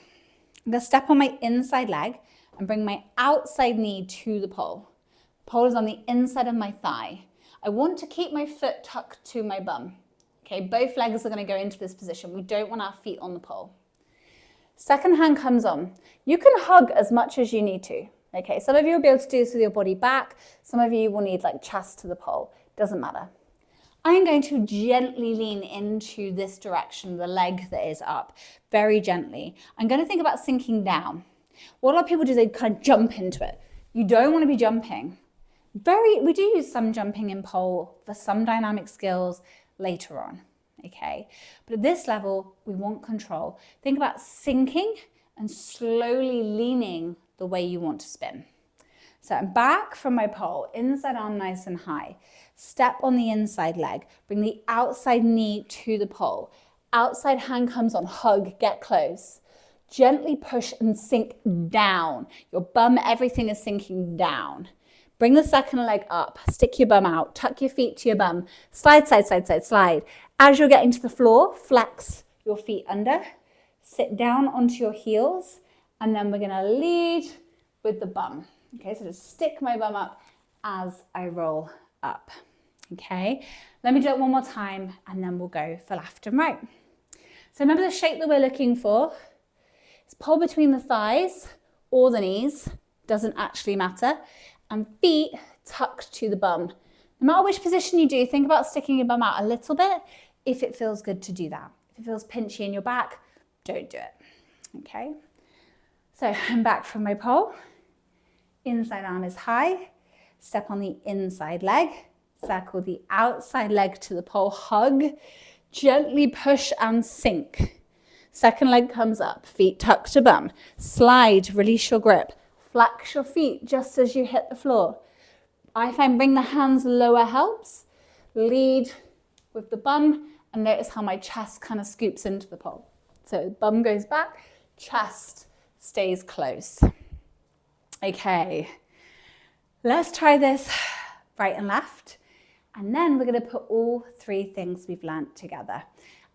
I'm going to step on my inside leg and bring my outside knee to the pole. Pole is on the inside of my thigh. I want to keep my foot tucked to my bum. Okay, both legs are going to go into this position. We don't want our feet on the pole. Second hand comes on. You can hug as much as you need to. Okay, some of you will be able to do this with your body back. Some of you will need like chest to the pole. Doesn't matter. I'm going to gently lean into this direction, the leg that is up, very gently. I'm going to think about sinking down. What a lot of people do is they kind of jump into it. You don't want to be jumping. We do use some jumping in pole for some dynamic skills later on, okay? But at this level, we want control. Think about sinking and slowly leaning the way you want to spin. So I'm back from my pole, inside arm nice and high. Step on the inside leg. Bring the outside knee to the pole. Outside hand comes on, hug, get close. Gently push and sink down. Your bum, everything is sinking down. Bring the second leg up. Stick your bum out. Tuck your feet to your bum. Slide, side, side, side, slide. As you're getting to the floor, flex your feet under. Sit down onto your heels. And then we're going to lead with the bum. Okay, so just stick my bum up as I roll up. Okay, let me do it one more time and then we'll go for left and right. So remember the shape that we're looking for. It's pole between the thighs or the knees, doesn't actually matter. And feet tucked to the bum. No matter which position you do, think about sticking your bum out a little bit if it feels good to do that. If it feels pinchy in your back, don't do it. Okay, so I'm back from my pole. Inside arm is high. Step on the inside leg. Circle the outside leg to the pole. Hug. Gently push and sink. Second leg comes up. Feet tucked to bum. Slide. Release your grip. Flex your feet just as you hit the floor. I find bring the hands lower helps. Lead with the bum and notice how my chest kind of scoops into the pole. So bum goes back, chest stays close. Okay, let's try this right and left. And then we're going to put all three things we've learnt together.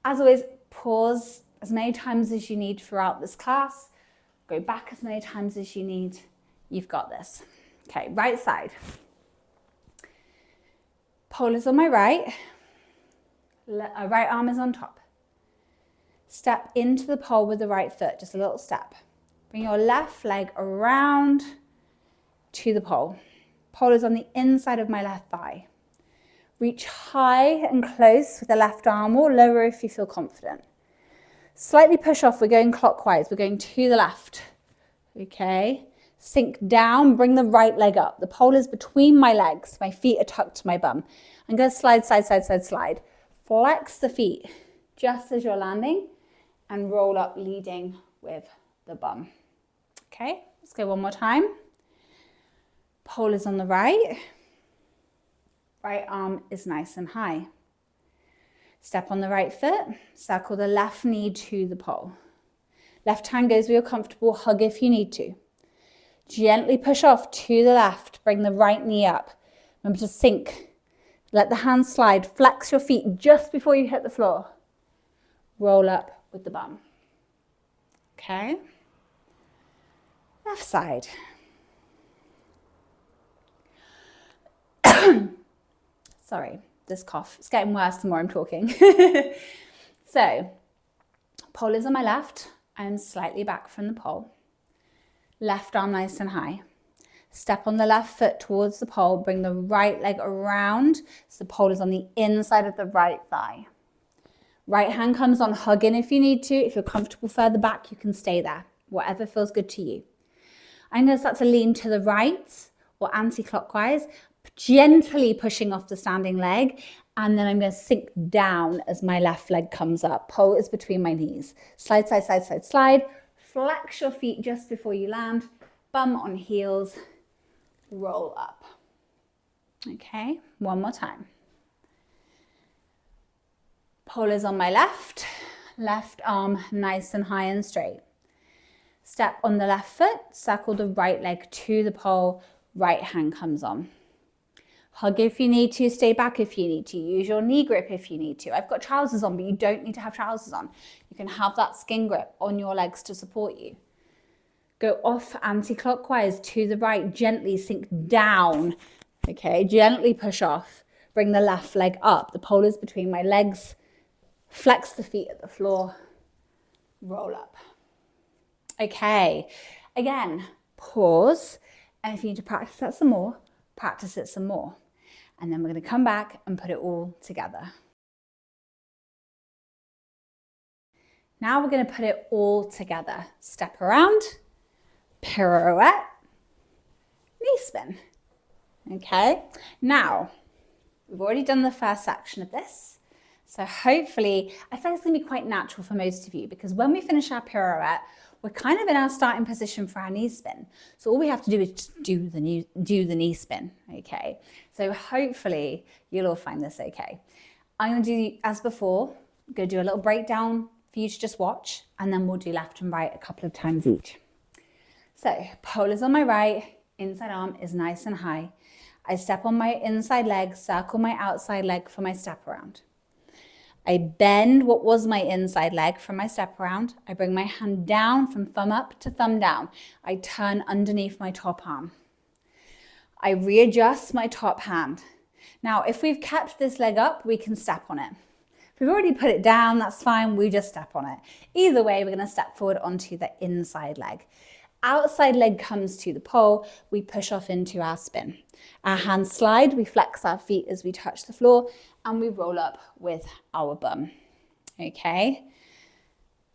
As always, pause as many times as you need throughout this class. Go back as many times as you need. You've got this. Okay, right side. Pole is on my right. Right arm is on top. Step into the pole with the right foot, just a little step. Bring your left leg around to the pole. Pole is on the inside of my left thigh. Reach high and close with the left arm or lower if you feel confident. Slightly push off, we're going clockwise, we're going to the left. Okay, sink down, bring the right leg up. The pole is between my legs, my feet are tucked to my bum. I'm going to slide, side, side, side, slide. Flex the feet just as you're landing and roll up leading with the bum. Okay, let's go one more time. Pole is on the right. Right arm is nice and high. Step on the right foot, circle the left knee to the pole. Left hand goes where you're comfortable, hug if you need to. Gently push off to the left, bring the right knee up. Remember to sink. Let the hands slide, flex your feet just before you hit the floor. Roll up with the bum. Okay. Left side. Sorry, this cough. It's getting worse the more I'm talking. So, pole is on my left. I'm slightly back from the pole. Left arm nice and high. Step on the left foot towards the pole. Bring the right leg around so the pole is on the inside of the right thigh. Right hand comes on, hug in if you need to. If you're comfortable further back, you can stay there. Whatever feels good to you. I'm going to start to lean to the right or anti-clockwise, gently pushing off the standing leg. And then I'm going to sink down as my left leg comes up. Pole is between my knees. Slide, side, side, side, slide. Flex your feet just before you land. Bum on heels. Roll up. Okay, one more time. Pole is on my left. Left arm nice and high and straight. Step on the left foot. Circle the right leg to the pole. Right hand comes on. Hug if you need to, stay back if you need to, use your knee grip if you need to. I've got trousers on, but you don't need to have trousers on. You can have that skin grip on your legs to support you. Go off anti-clockwise to the right, gently sink down, okay? Gently push off, bring the left leg up. The pole is between my legs. Flex the feet at the floor, roll up. Okay, again, pause. And if you need to practice that some more, practice it some more. And then we're going to come back and put it all together. Now we're going to put it all together. Step around, pirouette, knee spin. Okay, now we've already done the first section of this. So hopefully, I feel like it's going to be quite natural for most of you, because when we finish our pirouette, we're kind of in our starting position for our knee spin. So all we have to do is just do the knee spin, okay? So hopefully you'll all find this okay. I'm going to do, as before, I'm going to do a little breakdown for you to just watch, and then we'll do left and right a couple of times each. So pole is on my right, inside arm is nice and high. I step on my inside leg, circle my outside leg for my step around. I bend what was my inside leg from my step around. I bring my hand down from thumb up to thumb down. I turn underneath my top arm. I readjust my top hand. Now, if we've kept this leg up, we can step on it. If we've already put it down, that's fine, we just step on it. Either way, we're going to step forward onto the inside leg. Outside leg comes to the pole, we push off into our spin. Our hands slide, we flex our feet as we touch the floor, and we roll up with our bum. Okay,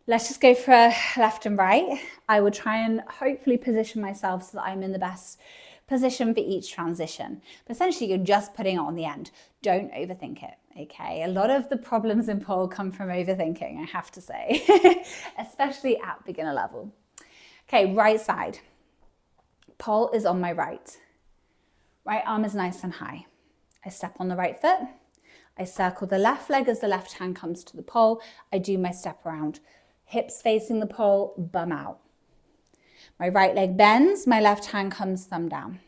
let's just go for left and right. I will try and hopefully position myself so that I'm in the best position for each transition. But essentially, you're just putting it on the end. Don't overthink it, okay? A lot of the problems in pole come from overthinking, I have to say, especially at beginner level. Okay, right side. Pole is on my right. Right arm is nice and high. I step on the right foot. I circle the left leg as the left hand comes to the pole. I do my step around. Hips facing the pole, bum out. My right leg bends, my left hand comes thumb down.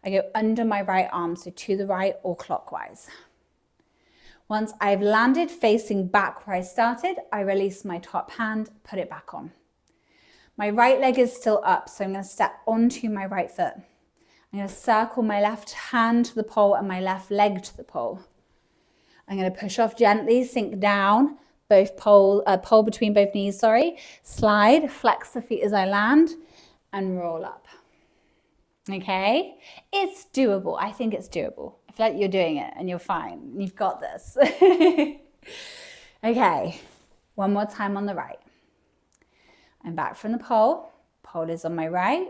I go under my right arm, so to the right or clockwise. Once I've landed facing back where I started, I release my top hand, put it back on. My right leg is still up, so I'm going to step onto my right foot. I'm going to circle my left hand to the pole and my left leg to the pole. I'm going to push off gently, sink down, both pole between both knees, slide, flex the feet as I land, and roll up. Okay? It's doable. I think it's doable. I feel like you're doing it and you're fine. You've got this. Okay, one more time on the right. I'm back from the pole. Pole is on my right.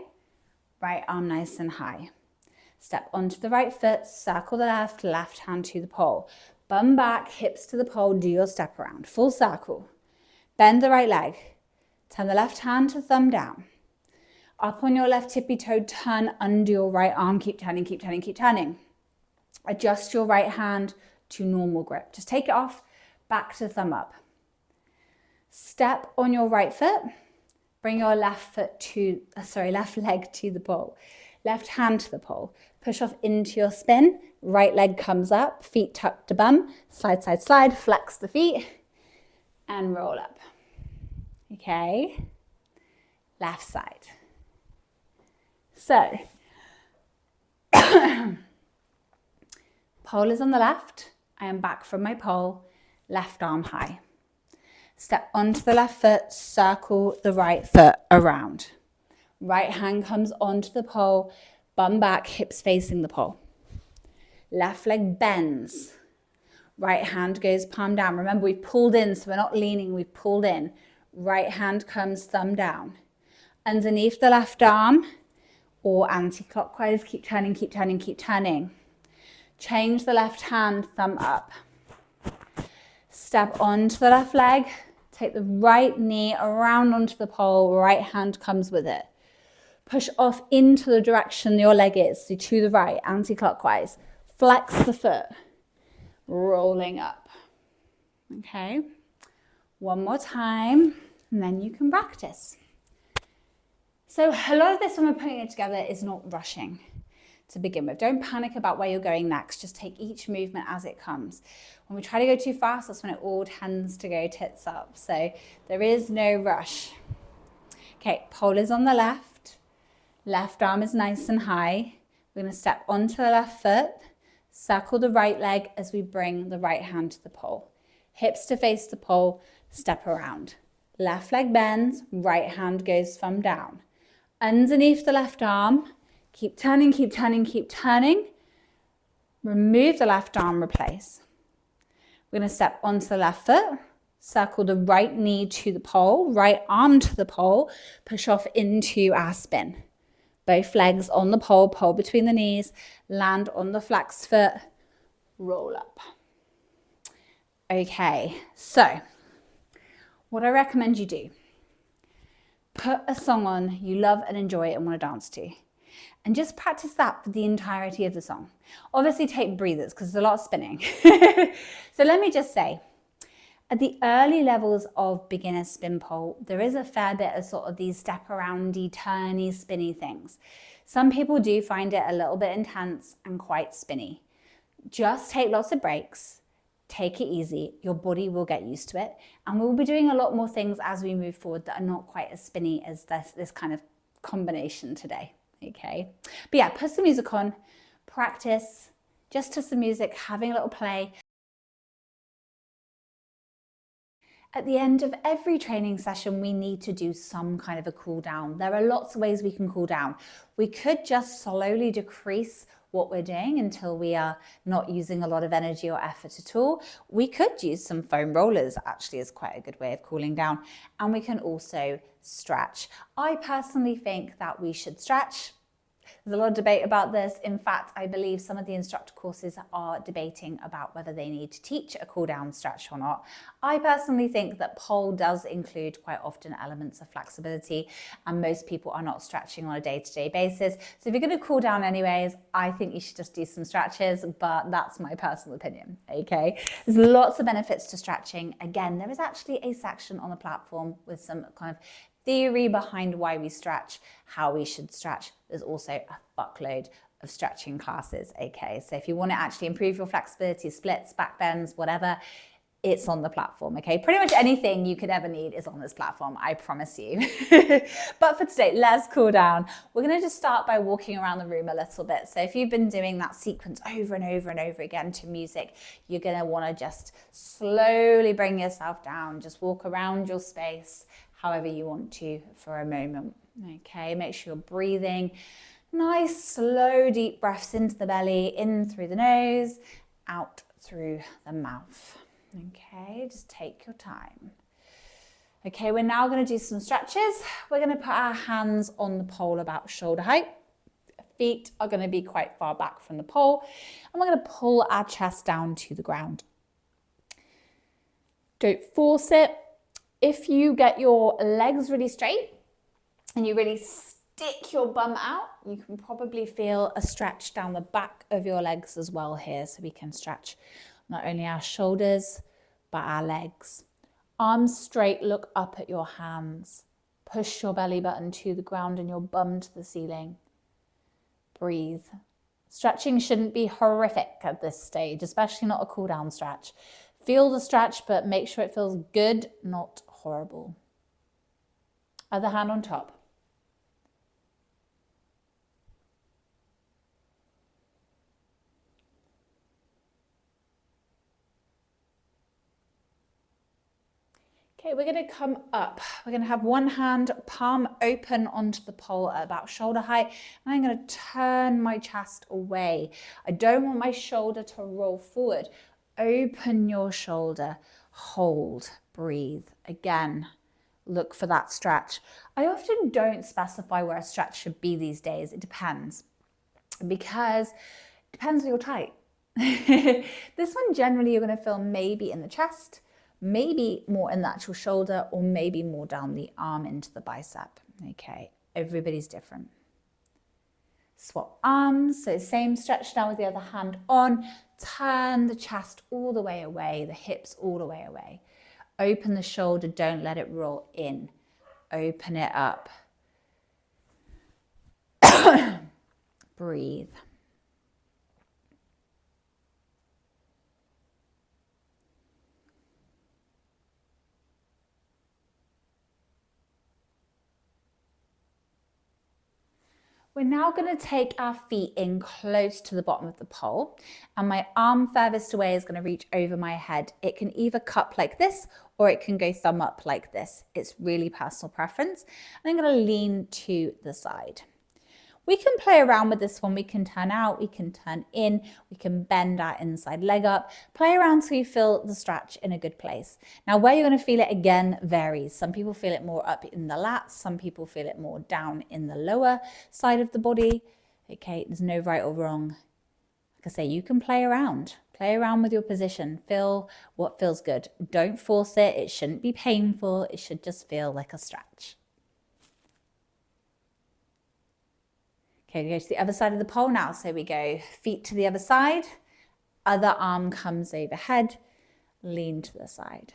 Right arm nice and high. Step onto the right foot, circle the left hand to the pole. Bum back, hips to the pole, do your step around. Full circle. Bend the right leg. Turn the left hand to thumb down. Up on your left tippy toe, turn under your right arm. Keep turning, keep turning, keep turning. Adjust your right hand to normal grip. Just take it off, back to thumb up. Step on your right foot. Bring your left leg to the pole. Left hand to the pole. Push off into your spin. Right leg comes up, feet tucked to bum. Slide, slide, slide. Flex the feet and roll up. Okay. Left side. So, pole is on the left. I am back from my pole. Left arm high. Step onto the left foot, circle the right foot around. Right hand comes onto the pole, bum back, hips facing the pole. Left leg bends. Right hand goes palm down. Remember, we've pulled in, so we're not leaning, we've pulled in. Right hand comes thumb down. Underneath the left arm, or anti-clockwise, keep turning, keep turning, keep turning. Change the left hand, thumb up. Step onto the left leg, take the right knee around onto the pole, right hand comes with it. Push off into the direction your leg is, so to the right, anti-clockwise. Flex the foot, rolling up. Okay, one more time, and then you can practice. So a lot of this when we're putting it together is not rushing to begin with. Don't panic about where you're going next. Just take each movement as it comes. When we try to go too fast, that's when it all tends to go tits up. So there is no rush. Okay, pole is on the left. Left arm is nice and high. We're going to step onto the left foot, circle the right leg as we bring the right hand to the pole. Hips to face the pole, step around. Left leg bends, right hand goes thumb down. Underneath the left arm, Keep turning, keep turning, keep turning. Remove the left arm, replace. We're going to step onto the left foot, circle the right knee to the pole, right arm to the pole, push off into our spin. Both legs on the pole, pole between the knees, land on the flex foot, roll up. Okay, so what I recommend you do, put a song on you love and enjoy and want to dance to. And just practice that for the entirety of the song. Obviously take breathers because there's a lot of spinning. So let me just say, at the early levels of beginner spin pole, there is a fair bit of sort of these step aroundy, turny, spinny things. Some people do find it a little bit intense and quite spinny. Just take lots of breaks, take it easy, your body will get used to it. And we'll be doing a lot more things as we move forward that are not quite as spinny as this kind of combination today. Okay, but yeah, put some music on, practice just to some music, having a little play. At the end of every training session, we need to do some kind of a cool down. There are lots of ways we can cool down. We could just slowly decrease what we're doing until we are not using a lot of energy or effort at all. We could use some foam rollers, actually is quite a good way of cooling down. And we can also stretch. I personally think that we should stretch. There's a lot of debate about this. In fact, I believe some of the instructor courses are debating about whether they need to teach a cool down stretch or not. I personally think that pole does include quite often elements of flexibility, and most people are not stretching on a day-to-day basis. So if you're going to cool down anyways, I think you should just do some stretches, but that's my personal opinion, okay? There's lots of benefits to stretching. Again, there is actually a section on the platform with some kind of theory behind why we stretch, how we should stretch. There's also a fuckload of stretching classes, okay? So if you want to actually improve your flexibility, splits, back bends, whatever, it's on the platform, okay? Pretty much anything you could ever need is on this platform, I promise you. But for today, let's cool down. We're gonna just start by walking around the room a little bit. So if you've been doing that sequence over and over and over again to music, you're gonna wanna just slowly bring yourself down, just walk around your space, however you want to for a moment, okay? Make sure you're breathing nice, slow, deep breaths into the belly, in through the nose, out through the mouth, okay? Just take your time. Okay, we're now gonna do some stretches. We're gonna put our hands on the pole about shoulder height. Feet are gonna be quite far back from the pole, and we're gonna pull our chest down to the ground. Don't force it. If you get your legs really straight and you really stick your bum out, you can probably feel a stretch down the back of your legs as well here. So we can stretch not only our shoulders, but our legs. Arms straight, look up at your hands. Push your belly button to the ground and your bum to the ceiling. Breathe. Stretching shouldn't be horrific at this stage, especially not a cool down stretch. Feel the stretch, but make sure it feels good, not horrible. Other hand on top. Okay, we're going to come up. We're going to have one hand palm open onto the pole at about shoulder height, and I'm going to turn my chest away. I don't want my shoulder to roll forward. Open your shoulder, hold, breathe. Again, look for that stretch. I often don't specify where a stretch should be these days. It depends, because it depends on your type. This one generally you're going to feel maybe in the chest, maybe more in the actual shoulder, or maybe more down the arm into the bicep. Okay, everybody's different. Swap arms, so same stretch now with the other hand on. Turn the chest all the way away, the hips all the way away. Open the shoulder, don't let it roll in. Open it up. Breathe. We're now going to take our feet in close to the bottom of the pole, and my arm furthest away is going to reach over my head. It can either cup like this or it can go thumb up like this. It's really personal preference. And I'm going to lean to the side. We can play around with this one. We can turn out, we can turn in, we can bend our inside leg up, play around till you feel the stretch in a good place. Now, where you're going to feel it again varies. Some people feel it more up in the lats, some people feel it more down in the lower side of the body. Okay, there's no right or wrong. Like I say, you can play around with your position, feel what feels good. Don't force it. It shouldn't be painful. It should just feel like a stretch. Okay, we go to the other side of the pole now. So we go feet to the other side, other arm comes overhead, lean to the side.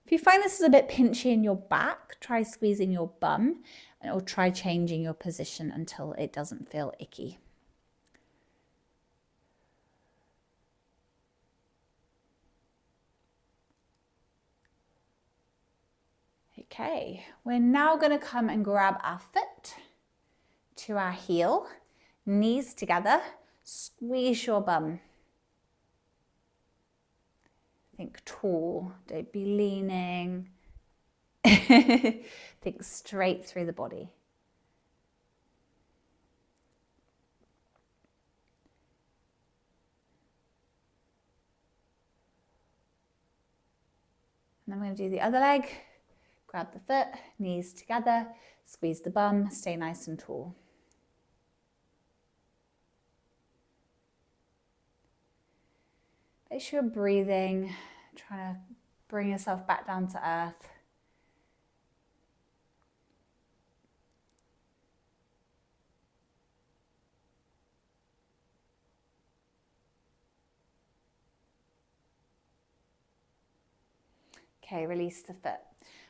If you find this is a bit pinchy in your back, try squeezing your bum or try changing your position until it doesn't feel icky. Okay, we're now going to come and grab our foot to our heel, knees together, squeeze your bum. Think tall, don't be leaning. Think straight through the body. And then we're going to do the other leg. Grab the foot, knees together, squeeze the bum, stay nice and tall. Make sure you're breathing, trying to bring yourself back down to earth. Okay, release the foot.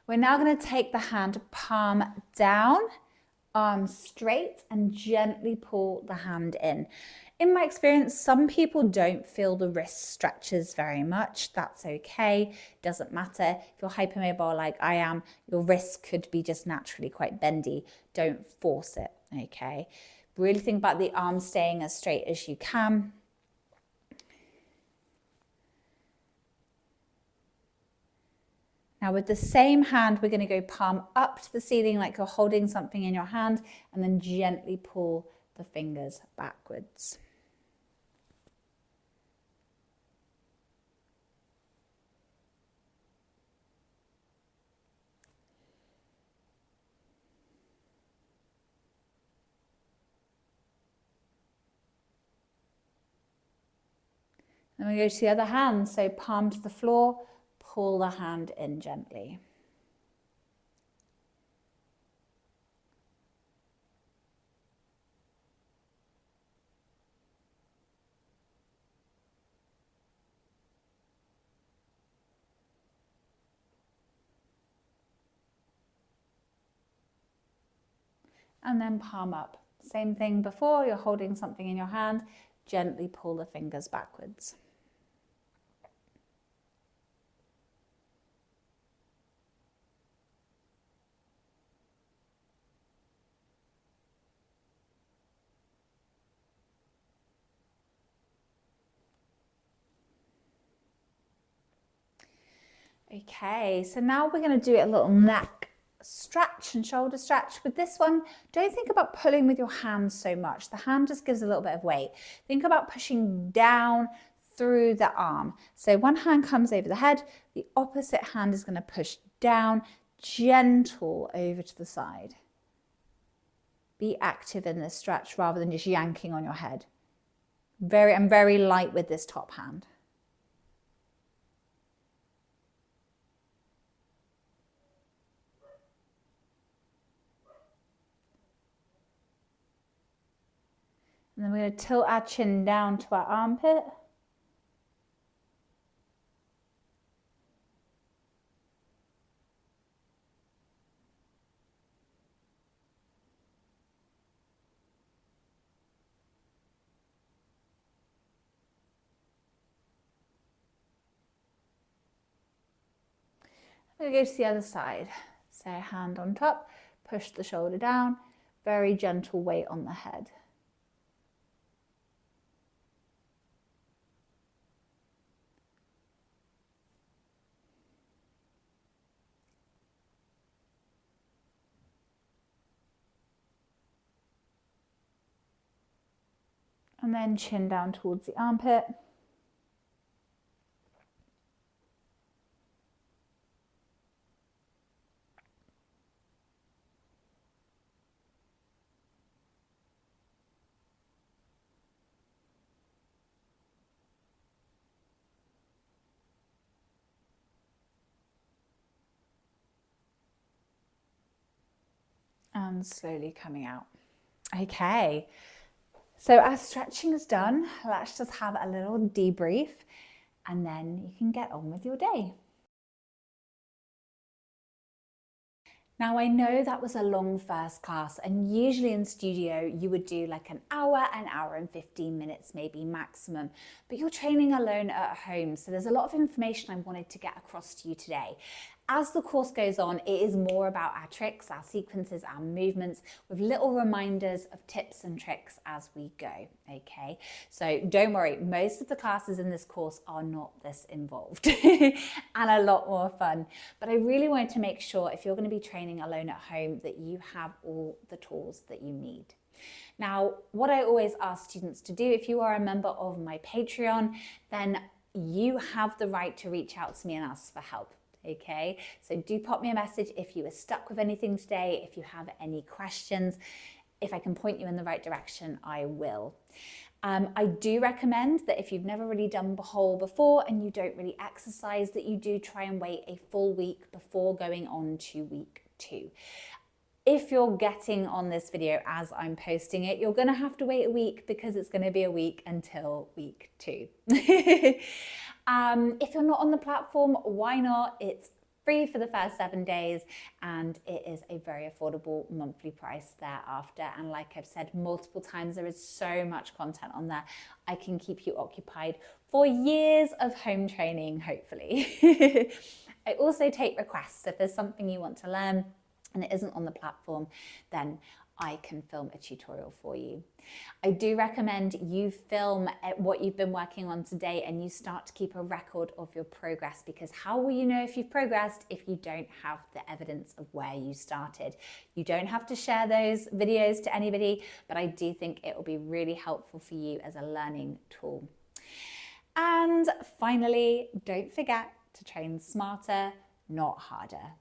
We're now going to take the hand palm down, arm straight, and gently pull the hand in. In my experience, some people don't feel the wrist stretches very much. That's okay, doesn't matter. If you're hypermobile like I am, your wrist could be just naturally quite bendy. Don't force it, okay? Really think about the arm staying as straight as you can. Now with the same hand, we're going to go palm up to the ceiling like you're holding something in your hand and then gently pull the fingers backwards. Then we go to the other hand, so palm to the floor, pull the hand in gently. And then palm up. Same thing before, you're holding something in your hand, gently pull the fingers backwards. Okay, so now we're going to do a little neck stretch and shoulder stretch. With this one, don't think about pulling with your hands so much. The hand just gives a little bit of weight. Think about pushing down through the arm. So one hand comes over the head, the opposite hand is going to push down, gentle over to the side. Be active in this stretch rather than just yanking on your head. I'm very light with this top hand. And then we're going to tilt our chin down to our armpit. We're going to go to the other side. So hand on top, push the shoulder down, very gentle weight on the head. And then chin down towards the armpit. And slowly coming out. Okay, so as stretching is done, let's just have a little debrief and then you can get on with your day. Now I know that was a long first class, and usually in studio you would do like an hour and 15 minutes maybe maximum, but you're training alone at home, so there's a lot of information I wanted to get across to you today. As the course goes on, it is more about our tricks, our sequences, our movements, with little reminders of tips and tricks as we go, okay? So don't worry, most of the classes in this course are not this involved and a lot more fun. But I really wanted to make sure if you're going to be training alone at home that you have all the tools that you need. Now, what I always ask students to do, if you are a member of my Patreon, then you have the right to reach out to me and ask for help. Okay, so do pop me a message if you were stuck with anything today, if you have any questions. If I can point you in the right direction, I will. I do recommend that if you've never really done Behol before and you don't really exercise, that you do try and wait a full week before going on to week 2. If you're getting on this video as I'm posting it, you're going to have to wait a week because it's going to be a week until week 2. If you're not on the platform, why not? It's free for the first 7 days and it is a very affordable monthly price thereafter. And like I've said multiple times, there is so much content on there. I can keep you occupied for years of home training, hopefully. I also take requests. If there's something you want to learn and it isn't on the platform, then I can film a tutorial for you. I do recommend you film what you've been working on today and you start to keep a record of your progress, because how will you know if you've progressed if you don't have the evidence of where you started? You don't have to share those videos to anybody, but I do think it will be really helpful for you as a learning tool. And finally, don't forget to train smarter, not harder.